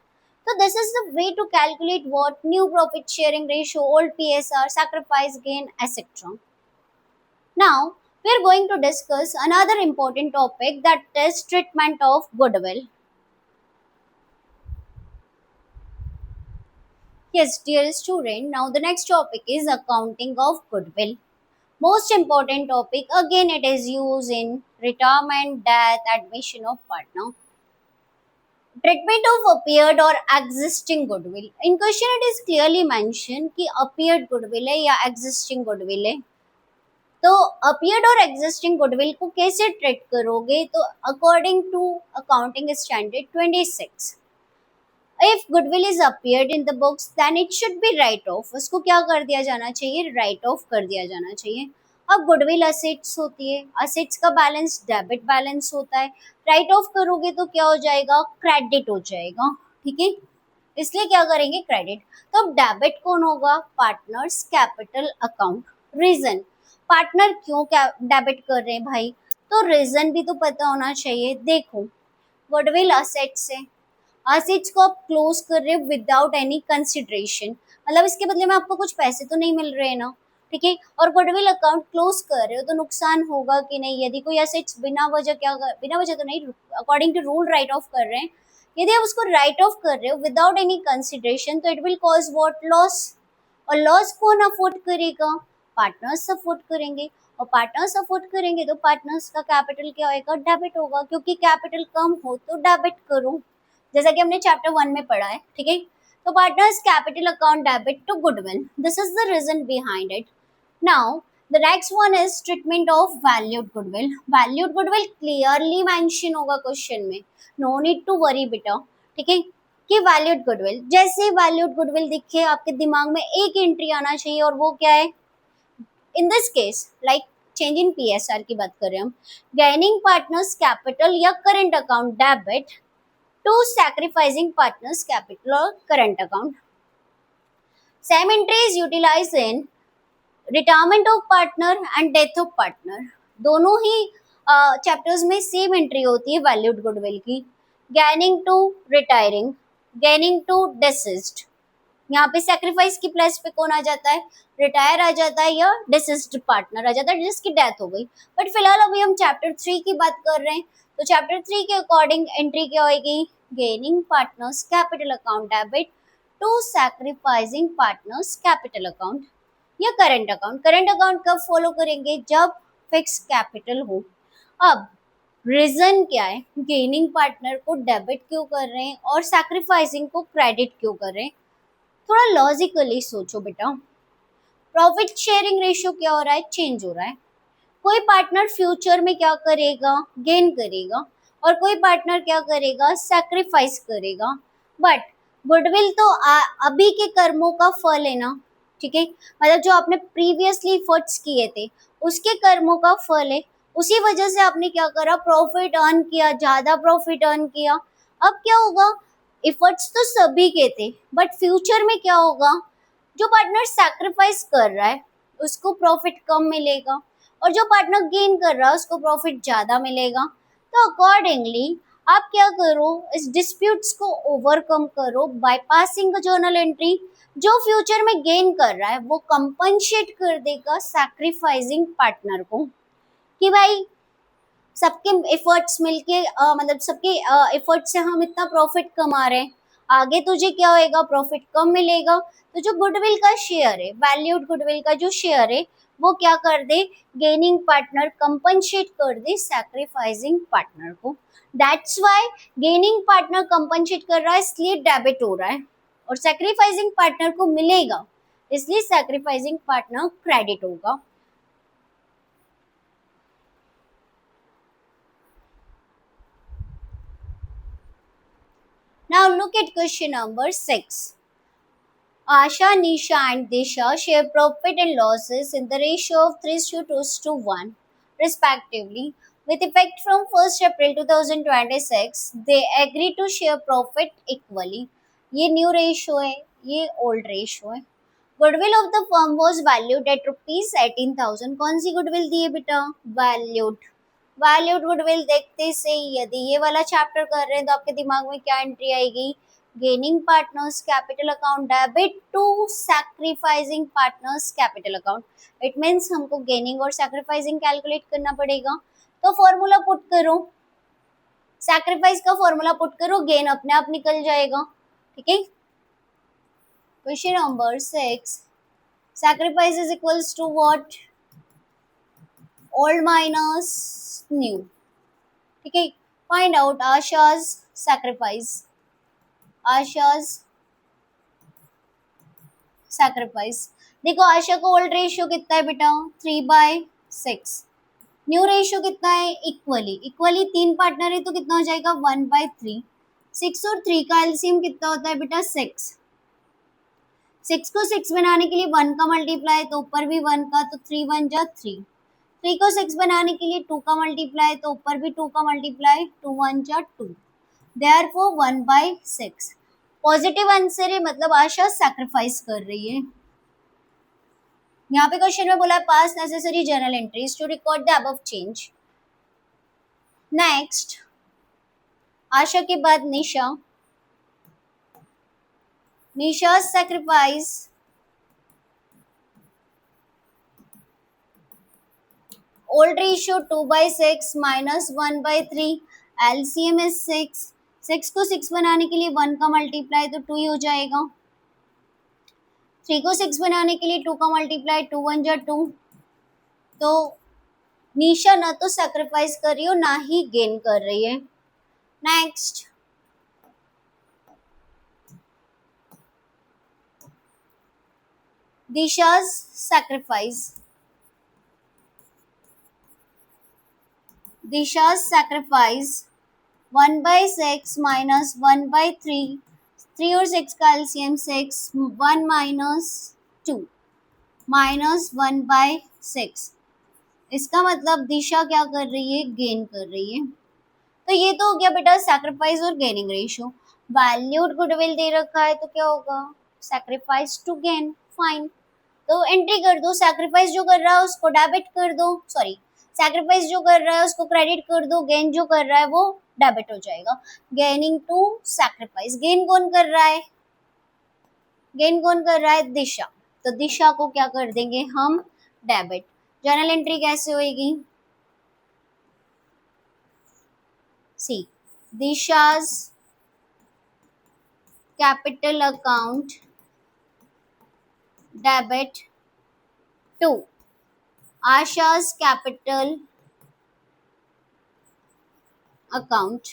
Speaker 1: So this is the way to calculate what new profit sharing ratio, old PSR, sacrifice gain, etc. Now we are going to discuss another important topic, that is treatment of goodwill. Yes, dear student, now the next topic is accounting of goodwill. Most important topic, again it is used in retirement, death, admission of partner. Treatment of appeared or existing goodwill. In question it is clearly mentioned कि appeared goodwill है या existing goodwill है. तो appeared और existing goodwill को कैसे treat करोगे? तो according to accounting standard 26, if goodwill is appeared in the books then it should be write off. उसको क्या कर दिया जाना चाहिए? write off कर दिया जाना चाहिए. अब गुडविल असेट्स होती है, असेट्स का बैलेंस डेबिट बैलेंस होता है, राइट ऑफ करोगे तो क्या हो जाएगा? क्रेडिट हो जाएगा. ठीक है, इसलिए क्या करेंगे? क्रेडिट. तो अब डेबिट कौन होगा? Partners capital account. Reason, partner क्यों डेबिट कर रहे हैं भाई? तो रीजन भी तो पता होना चाहिए. देखो, गुडविल असेट्स है, असेट्स को आप क्लोज कर रहे हो विदाउट एनी कंसिडरेशन, मतलब इसके बदले में आपको कुछ पैसे तो नहीं मिल रहे हैं ना. ठीक है, और गुडविल अकाउंट क्लोज कर रहे हो तो नुकसान होगा कि नहीं? यदि कोई एसेट्स बिना वजह बिना वजह तो नहीं, according to rule write off कर रहे हैं, यदि आप उसको राइट ऑफ कर रहे हो विदाउट एनी कंसिडरेशन तो it will cause what? Loss. और लॉस कौन अफोर्ड करेगा? पार्टनर्स सपोर्ट करेंगे. और पार्टनर्स सपोर्ट करेंगे तो पार्टनर्स का कैपिटल क्या होगा? डेबिट होगा, क्योंकि कैपिटल कम हो तो डेबिट करो, जैसा कि हमने चैप्टर 1 में पढ़ा है. ठीक है, तो partners capital account debit to goodwill. This is the reason behind it. Now the next one is treatment of valued goodwill. Valued goodwill clearly mention होगा क्वेश्चन में, no need to worry बेटा. ठीक है, कि valued goodwill, जैसे valued goodwill दिखे आपके दिमाग में एक एंट्री आना चाहिए, और वो क्या है? In this case like change in PSR की बात कर रहे हैं हम. गैनिंग पार्टनर्स कैपिटल या current account debit to sacrificing partners capital और current account. Same entry is utilised in retirement of partner and death of partner. दोनों ही चैप्टर्स में सेम एंट्री होती है वैल्यूड गुडविल की. Gaining to retiring, gaining to deceased. यहाँ पे sacrifice की प्लेस पे कौन आ जाता है? रिटायर आ जाता है या डिसीज्ड पार्टनर आ जाता है जिसकी डेथ हो गई. बट फिलहाल अभी हम चैप्टर 3 की बात कर रहे हैं, तो चैप्टर 3 के अकॉर्डिंग एंट्री क्या होगी? Gaining partners capital account debit to sacrificing partners capital account या करंट अकाउंट. करंट अकाउंट कब फॉलो करेंगे? जब फिक्स कैपिटल हो. अब रीजन क्या है? गेनिंग पार्टनर को डेबिट क्यों कर रहे हैं और सैक्रिफाइसिंग को क्रेडिट क्यों कर रहे हैं? थोड़ा लॉजिकली सोचो बेटा. प्रॉफिट शेयरिंग रेशियो क्या हो रहा है? चेंज हो रहा है. कोई पार्टनर फ्यूचर में क्या करेगा? गेन करेगा, और कोई पार्टनर क्या करेगा? सैक्रिफाइस करेगा. बट गुडविल तो अभी के कर्मों का फल है ना. ठीक है, मतलब जो आपने प्रीवियसली एफर्ट्स किए थे उसके कर्मों का फल है. उसी वजह से आपने क्या करा? प्रॉफिट अर्न किया, ज्यादा प्रॉफिट अर्न किया. अब क्या होगा? एफर्ट्स तो सभी के थे, बट फ्यूचर में क्या होगा? जो पार्टनर सैक्रिफाइस कर रहा है उसको प्रॉफिट कम मिलेगा, और जो पार्टनर गेन कर रहा है उसको प्रॉफिट ज्यादा मिलेगा. तो अकॉर्डिंगली आप क्या करो? इस डिस्प्यूट्स को ओवरकम करो by passing a journal entry. जो फ्यूचर में गेन कर रहा है वो कंपनसेट कर देगा सैक्रिफाइसिंग पार्टनर को, कि भाई सबके एफर्ट्स मिलके मतलब सबके एफर्ट से हम इतना प्रॉफिट कमा रहे हैं, आगे तुझे क्या होएगा? प्रॉफिट कम मिलेगा. तो जो गुडविल का शेयर है, वैल्यूड गुडविल का जो शेयर है, वो क्या कर दे? गेनिंग पार्टनर कंपनसेट कर दे सैक्रिफाइसिंग पार्टनर को. That's why gaining partner compensate कर रहा है, इसलिए डेबिट हो रहा है, और सैक्रिफाइसिंग पार्टनर को मिलेगा, इसलिए सैक्रिफाइसिंग पार्टनर क्रेडिट होगा. Now look at question number 6. Asha, Nisha and Disha share profit and losses in the ratio of 3:2:1 respectively. With effect from 1st April 2026, they agree to share profit equally. ये new ratio है, ये old ratio है. Goodwill of the firm was valued at ₹18,000. कौन सी goodwill दी है बेटा? Valued. Valued goodwill देखते से यदि ये वाला चैप्टर कर रहे हैं तो आपके दिमाग में क्या एंट्री आएगी? Gaining partners capital account debit to sacrificing partners capital account. It means हमको गेनिंग और सैक्रिफाइसिंग कैलकुलेट करना पड़ेगा. तो फॉर्मूला पुट करो, सैक्रिफाइस का फॉर्मूला पुट करो, गेन अपने आप निकल जाएगा. ठीक है, question number 6. Sacrifice is equals to what? Old minus new, ठीक है. Find out Asha's sacrifice. Asha's sacrifice. देखो आशा का ओल्ड रेशियो कितना है बेटा, 3/6. न्यू रेशियो कितना है, इक्वली. इक्वली तीन पार्टनर है तो कितना हो जाएगा, 1/3. 6 और 3 का एलसीएम कितना होता है बेटा, 6. 6 को 6 बनाने के लिए 1 का मल्टीप्लाई तो ऊपर भी 1 का, तो 3 1 जा 3. 3 को 6 बनाने के लिए 2 का मल्टीप्लाई तो ऊपर भी 2 का मल्टीप्लाई, 2 1 जा 2. देयरफॉर 1/6. पॉजिटिव आंसर है, मतलब आशा सैक्रिफाइस कर रही है. यहाँ पे क्वेश्चन में बोला है pass necessary journal entries to record the above change. Next Asha के बाद Nisha. Nisha sacrifice old ratio 2/6 minus 1/3. LCM is 6. 6 को 6 बनाने के लिए 1 का मल्टीप्लाई तो 2 ही हो जाएगा. 3 को 6 बनाने के लिए 2 का मल्टीप्लाई, 2 1 जा 2. तो निशा ना तो सैक्रिफाइस कर रही हो ना ही गेन कर रही है. Next Disha's sacrifice. Disha's sacrifice 1/6 minus 1/3. 3 और 6 का एलसीएम 6. 1 minus 2 minus 1/6. इसका मतलब दिशा क्या कर रही है, गेन कर रही है. तो ये तो हो गया बेटा सैक्रिफाइस और गेनिंग रेशियो. वैल्यूड गुडविल दे रखा है तो क्या होगा, सैक्रिफाइस टू गेन. फाइन, तो एंट्री कर दो. सैक्रिफाइस जो कर रहा है उसको डेबिट कर दो, सॉरी सैक्रिफाइस जो कर रहा है उसको क्रेडिट कर दो. गेन जो कर रहा है वो डेबिट हो जाएगा. Gaining to sacrifice. गेन कौन कर रहा है, गेन कौन कर रहा है, दिशा. तो दिशा को क्या कर देंगे हम, डेबिट. जर्नल एंट्री कैसे होएगी, see Disha's capital account debit to Asha's capital account.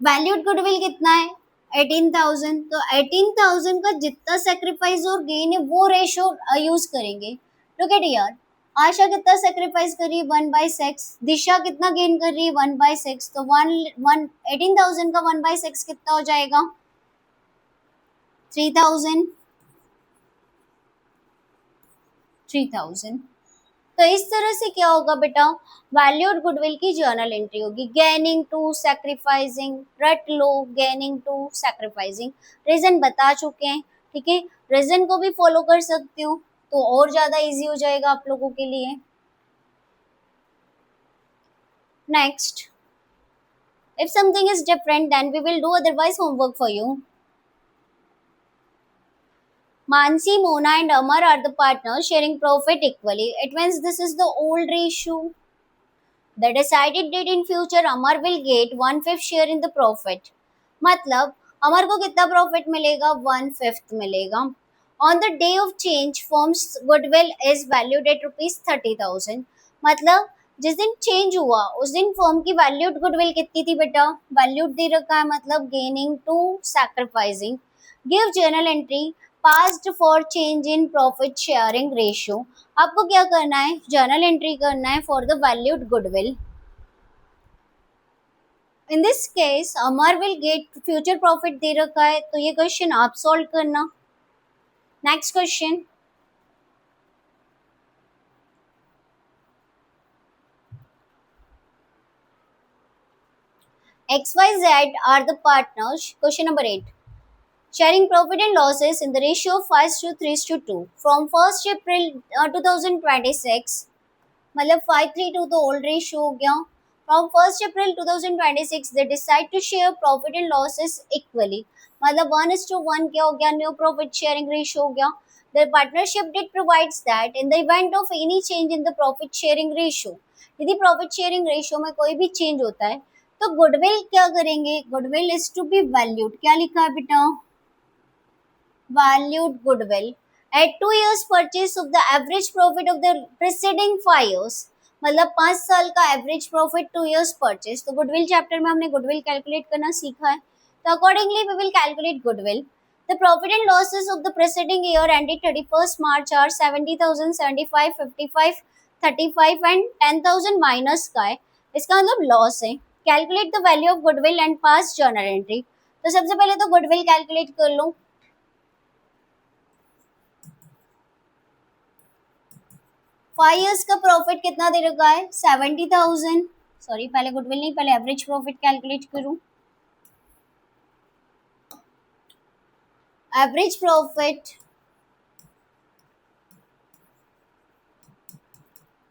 Speaker 1: Valued goodwill कितना है, 18,000. तो 18,000 का जितना सेक्रीफाइस और गेन है वो रेशो यूज करेंगे. लुक एट यार, आशा कितना सेक्रीफाइस कर रही है, 1/6. दिशा कितना गेन कर रही है, 1/6. तो 18,000 का 1/6 कितना हो जाएगा, 3,000. 3,000. तो इस तरह से क्या होगा बेटा, वैल्यूड गुडविल की जर्नल एंट्री होगी. गेनिंग टू सैक्रिफाइसिंग, रट लो, गेनिंग टू सैक्रिफाइसिंग. रीजन बता चुके हैं, ठीक है. रीजन को भी फॉलो कर सकते हो तो और ज्यादा इजी हो जाएगा आप लोगों के लिए. Next, if something is different then we will do otherwise homework for you. Mansi, Mona and Amar are the partners sharing profit equally. It means this is the old ratio. The decided date in future Amar will get 1/5 share in the profit. मतलब अमर को कितना profit मिलेगा, 1/5 मिलेगा. On the day of change, firm's goodwill is valued at ₹30,000. मतलब जिस दिन change हुआ उस दिन फर्म की वैल्यूड गुडविल कितनी थी बेटा, वैल्यूड दे रखा है, मतलब gaining to sacrificing. Give journal entry passed for change in profit sharing ratio. आपको क्या करना है, जर्नल एंट्री करना है for the valued goodwill. In this case Amar will get future profit दे रखा है तो ये क्वेश्चन आप सॉल्व करना. Next question, XYZ are the partners. Question number 8. Sharing profit and losses in the ratio of 5:3:2 from 1st April 2026. मतलब 5:3:2 तो old ratio हो गया. From 1st April 2026 they decide to share profit and losses equally. मतलब 1:1 क्या हो गया, new profit sharing ratio हो गया. The partnership deed provides that in the event of any change in the profit sharing ratio, यदि profit sharing ratio में कोई भी change होता है तो गुडविल क्या करेंगे, goodwill is to be valued. क्या लिखा है बेटा, valued goodwill. At 2 years purchase of the average profit of the preceding 5 years, मतलब 5 साल का एवरेज प्रॉफिट 2 years परचेज। तो गुडविल चैप्टर में हमने गुडविल कैलकुलेट करना सीखा है, तो accordingly we will calculate goodwill. The profit and losses of the preceding year ended 31st March are 70,000, 75, 55, 35 and 10,000 minus का है, इसका मतलब लॉस है। Calculate the value of goodwill and past journal entry. तो सबसे पहले तो गुडविल कैलकुलेट कर लो। 5 years का प्रॉफिट कितना दे रखा है, 70,000। सॉरी, पहले गुडविल नहीं, पहले एवरेज प्रॉफिट कैलकुलेट करूं। Average profit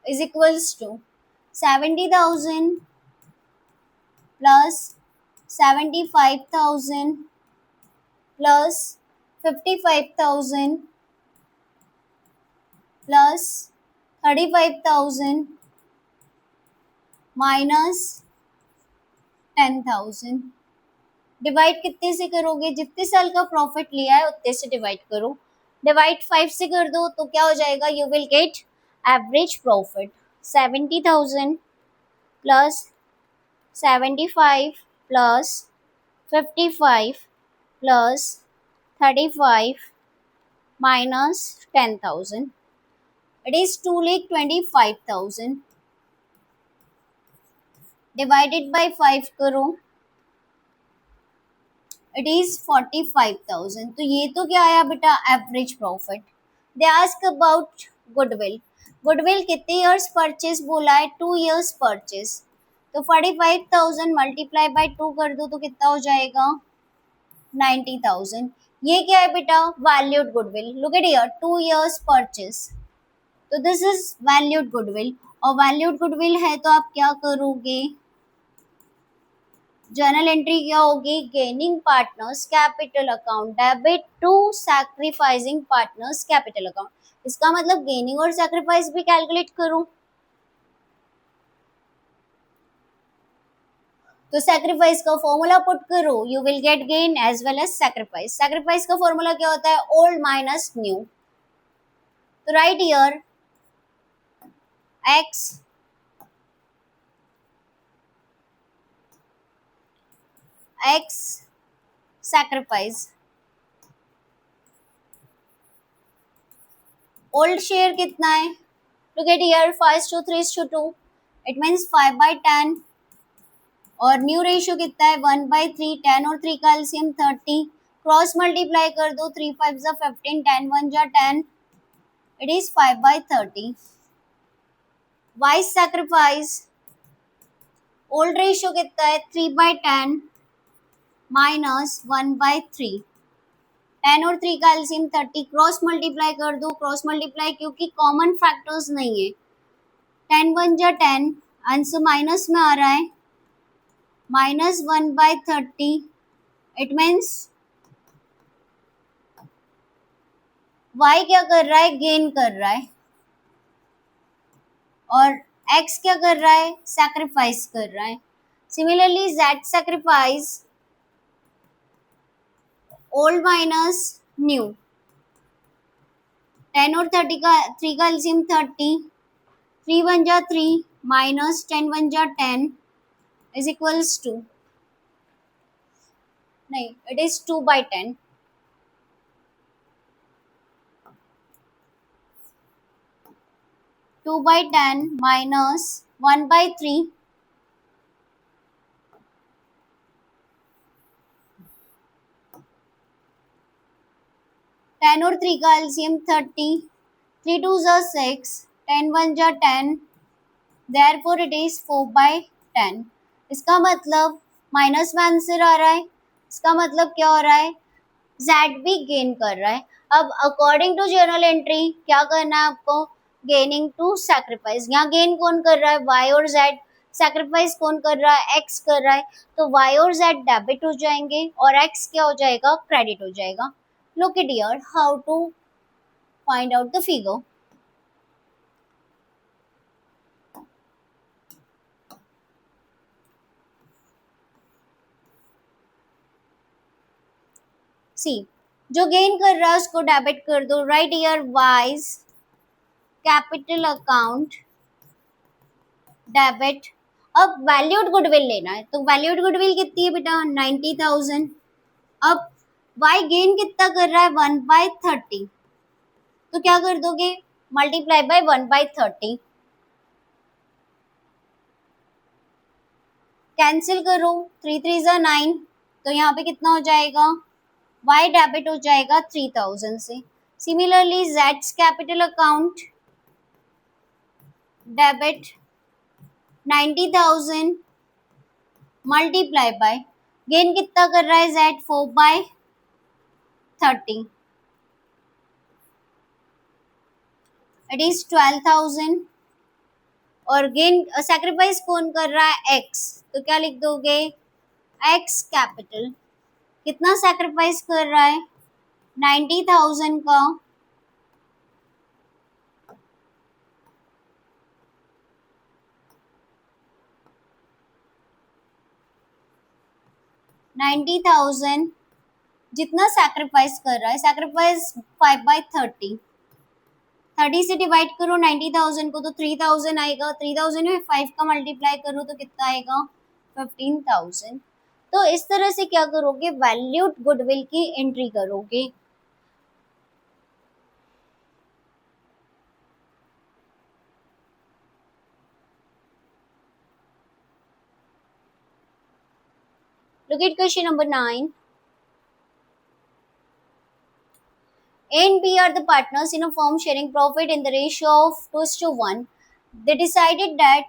Speaker 1: is equals to 70,000 plus 75,000 plus 55,000 plus 35,000 minus 10,000। Divide कितने से करोगे, जितने साल का प्रॉफिट लिया है उतने से डिवाइड करो। डिवाइड 5 से कर दो तो क्या हो जाएगा, you will gate average profit 70,000 plus 75 plus 55 plus 35 minus 10,000. It is 2,25,000 divided by 5 करो, it is 45,000। तो ये तो क्या आया बेटा, average profit. They ask about goodwill. Goodwill कितने ईयर्स परचेज बोला है, 2 years परचेज। तो 45,000 मल्टीप्लाई बाय 2 कर दो तो कितना हो जाएगा, 90,000। ये क्या है बेटा, valued goodwill. Look at here, 2 years purchase, तो दिस इज वैल्यूड गुडविल। और वैल्यूड गुडविल है तो आप क्या करोगे, जर्नल एंट्री क्या होगी, gaining partners capital account debit to sacrificing partners capital account. इसका मतलब गेनिंग और सैक्रिफाइस भी कैलकुलेट करूं। तो सैक्रिफाइस का फॉर्मूला पुट करो, you will get gain as well as sacrifice. Sacrifice का फॉर्मूला क्या होता है, ओल्ड माइनस न्यू। तो right here x x sacrifice. Old share कितना है, look at here 5:3:2, it means 5/10। और न्यू रेशियो कितना है, 1/3, 10 और 3 का एलसीएम 30। क्रॉस मल्टीप्लाई कर दो, 3 5 जा 15, 10 1 जा 10, it is 5/30। Vice sacrifice, old ratio कितना है, 3/10 माइनस 1/3, 10 और 3 का एलसीएम 30। क्रॉस मल्टीप्लाई कर दो, क्रॉस मल्टीप्लाई क्योंकि कॉमन फैक्टर्स नहीं है, 10 1 जा 10, आंसर माइनस में आ रहा है, माइनस 1/30। इट मीन्स y क्या कर रहा है, गेन कर रहा है, और x क्या कर रहा है, सैक्रिफाइस कर रहा है। Similarly z sacrifice, old minus new, 10 और 30 का 3 का एलसीएम 30, 3 1 जा 3 माइनस 10 1 जा 10 इज इक्वल्स टू, नहीं इट इज 2/10। 2/10 माइनस 1/3, 10 और 3 का एलसीएम 30, 3 2 जा 6, 10 1 जा 10, देयरफॉर इट इज 4/10। इसका मतलब माइनस में आंसर आ रहा है, इसका मतलब क्या हो रहा है, जेड भी गेन कर रहा है। अब अकॉर्डिंग टू जर्नल एंट्री क्या करना है आपको, गेनिंग टू सैक्रिफाइस। यहाँ गेन कौन कर रहा है, वाई और जेड, सैक्रिफाइस कौन कर रहा है, एक्स कर रहा है। तो वाई और जेड डेबिट हो जाएंगे और एक्स क्या हो जाएगा, क्रेडिट हो जाएगा। Look it here how to find out the figure. See, जो गेन कर रहा है उसको डेबिट कर दो, right year wise capital account debit. अब वैल्यूड गुडविल लेना है, तो वैल्यूड गुडविल कितनी है बेटा 90,000। अब वाई गेन कितना कर रहा है 1/30, तो क्या कर दोगे मल्टीप्लाई बाय 1/30, कैंसिल करो, 3 3 9, तो यहाँ पे कितना हो जाएगा वाई डेबिट हो जाएगा 3000 से। Similarly Jades capital account debit 90,000 multiply by gain कितना कर रहा है जेड 4/30, इट इज 12,000। और गेन सैक्रिफाइस कौन कर रहा है एक्स, तो क्या लिख दोगे एक्स कैपिटल कितना सैक्रिफाइस कर रहा है 90,000 का 90,000 जितना सैक्रिफाइस कर रहा है, सैक्रिफाइस 5/30, 30 से डिवाइड करो 90,000 को तो 3,000 आएगा, 3,000 में 5 का मल्टीप्लाई करो तो कितना आएगा 15,000। तो इस तरह से क्या करोगे वैल्यूड गुडविल की एंट्री करोगे। Look at question number 9. A and B are the partners in a firm sharing profit in the ratio of 2:1. They decided that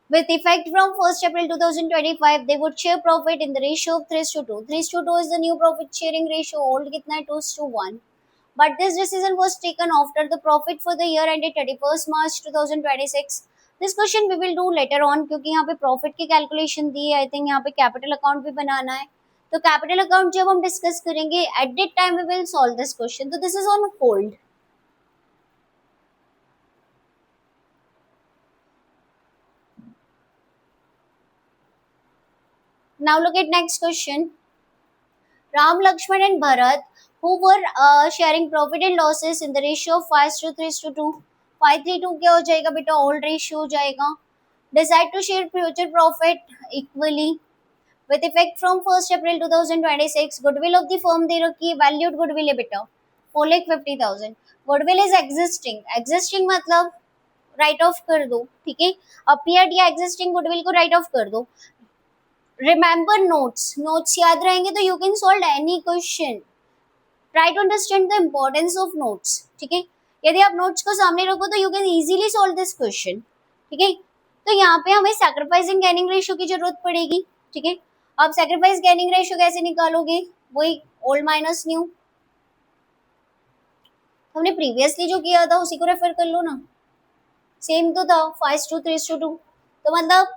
Speaker 1: with effect from 1st April 2025, they would share profit in the ratio of 3:2. 3:2 is the new profit sharing ratio. Old कितना है 2:1. But this decision was taken after the profit for the year ended 31st March 2026. This question we will do later on क्योंकि यहाँ पे profit की calculation दी है। I think यहाँ पे capital account भी बनाना है, तो कैपिटल अकाउंट जब हम डिस्कस करेंगे at that time we will solve this question, तो this is on hold. Now look at next question. Ram, Lakshman and Bharat who were sharing profit and losses in the ratio of 5:3:2. 5:3:2 क्या हो जाएगा बेटा old ratio हो जाएगा। Decide to share future profit equally with effect from 1st April 2026. Goodwill of the firm दे रखी है, valued goodwill है बेटा 4,50,000। Goodwill is existing, existing मतलब राइट ऑफ कर दो, ठीक है। अपीयर्ड या एग्जिस्टिंग गुडविल को राइट ऑफ कर दो। रिमेंबर नोट्स, नोट्स याद रहेंगे तो you can solve any question. Try to understand the importance of notes, ठीक है। यदि आप नोट्स को सामने रखो तो you can easily solve this question, ठीक है। तो यहाँ पे हमें सैक्रिफाइसिंग गेनिंग रेशियो की जरूरत पड़ेगी, ठीक है। आप सैक्रिफाइस गेनिंग रेशियो कैसे निकालोगे, वही ओल्ड माइनस न्यू, हमने प्रीवियसली जो किया था उसी को रेफर कर लो ना, सेम तो था 5:3:2। तो मतलब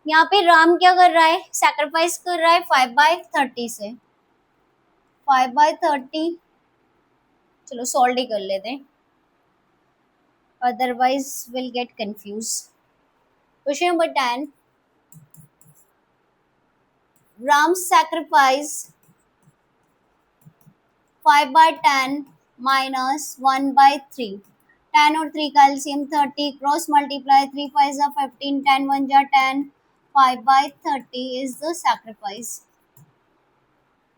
Speaker 1: यहाँ पे राम क्या कर रहा है सैक्रिफाइस कर रहा है 5/30 से, 5/30। चलो सॉल्व ही कर लेते हैं, otherwise will get confuse. Question number 10, Ram sacrifice 5/10 minus 1/3। 10 और 3 का एलसीएम 30, क्रॉस मल्टीप्लाई 3 5 जा 15, 10 1 जा 10, 5/30 is the sacrifice.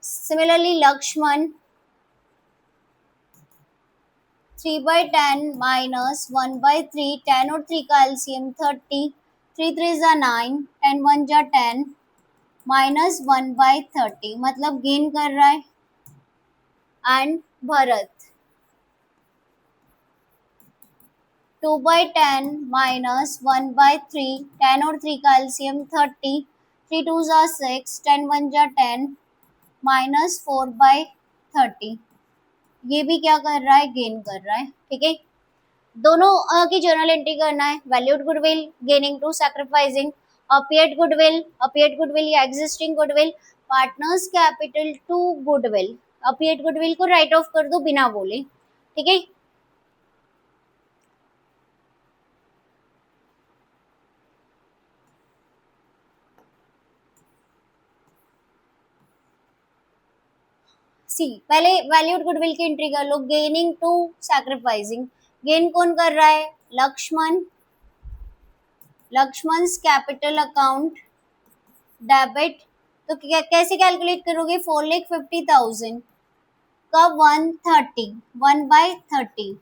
Speaker 1: Similarly, Lakshman 3/10 minus 1/3, 10 और 3 का एलसीएम 30, 3 3 जा 9, 10 1 जा 10 माइनस 1/30 मतलब गेन कर रहा है। एंड भरत 2/10 माइनस 1/3, 10 और 3 का एलसीएम 30, 3 2 जा 6, 10 1 जा 10 माइनस 4/30। ये भी क्या कर रहा है गेन कर रहा है, ठीक है। दोनों की जर्नल एंट्री करना है, valued goodwill gaining to sacrificing, appeared goodwill या existing goodwill, partners capital to goodwill. Appeared goodwill को राइट ऑफ कर दो बिना बोले, ठीक है। सी पहले वैल्यूड गुडविल की एंट्री कर लो, गेनिंग टू सैक्रिफाइसिंग। गेन कौन कर रहा है? Lakshman. Lakshman's capital account debit. तो कैसे कैलकुलेट करोगे? 4,50,000 का 130, 1/30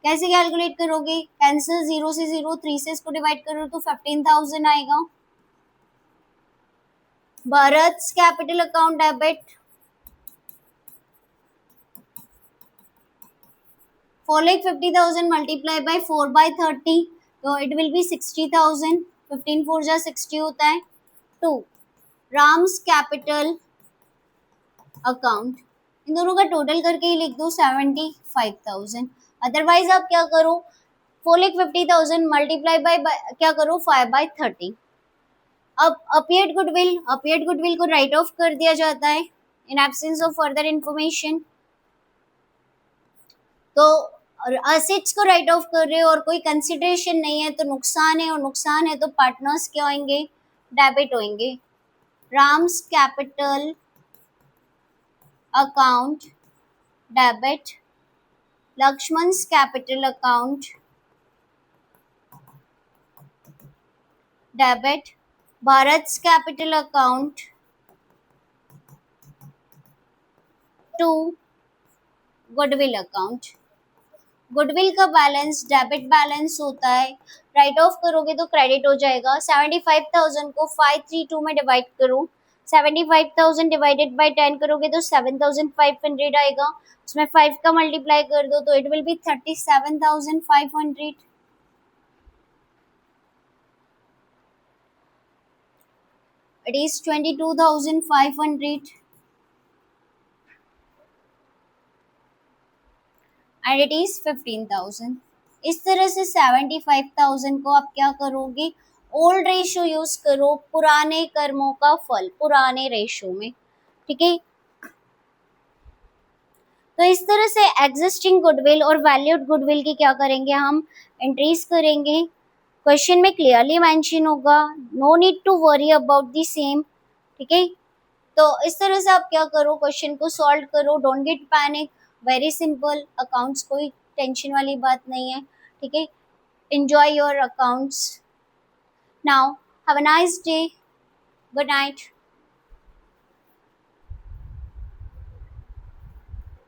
Speaker 1: कैसे कैलकुलेट करोगे? कैंसिल, 0 से 0, 3 से इसको डिवाइड करो तो 15,000 आएगा। Bharat capital account debit 4,50,000 multiply by 4/30, तो इट विल बी 60,000। 15 4 जा 60 होता है। 2 राम्स कैपिटल अकाउंट, इन दोनों का टोटल करके ही लिख दो 75,000। अदरवाइज आप क्या करो? 4,50,000 मल्टीप्लाई बाय क्या करो? 5/30। अब अपियर्ड गुडविल को राइट ऑफ कर दिया जाता है in absence of further information. तो असेट्स को राइट ऑफ कर रहे हो और कोई कंसिडरेशन नहीं है तो नुकसान है, और नुकसान है तो पार्टनर्स क्या होंगे? डेबिट होंगे। Ram's capital account debit, Lakshman's capital account debit, Bharat's capital account to goodwill account. Goodwill का बैलेंस डेबिट बैलेंस होता है, राइट ऑफ करोगे तो क्रेडिट हो जाएगा। 75,000 को 532 में डिवाइड करो, 75,000 डिवाइडेड बाय 10 करोगे तो 7,500 आएगा। उसमें 5 का मल्टीप्लाई कर दो तो it will B 37,500। It is 22,500 and it is 15,000। इस तरह से 75,000 को आप क्या करोगे? ओल्ड रेशियो यूज करो, पुराने कर्मों का फल, पुराने रेशियो में। ठीक है, तो इस तरह से एग्जिस्टिंग गुडविल और वैल्यूड गुडविल की क्या करेंगे? हम एंट्रीज करेंगे। क्वेश्चन में क्लियरली मेंशन होगा, no need to worry about the same. ठीक है, तो इस तरह से आप क्या करो? क्वेश्चन को सॉल्व करो, don't get panic, very simple. Accounts कोई टेंशन वाली बात नहीं है। ठीक है, enjoy your accounts now, have a nice day, good night।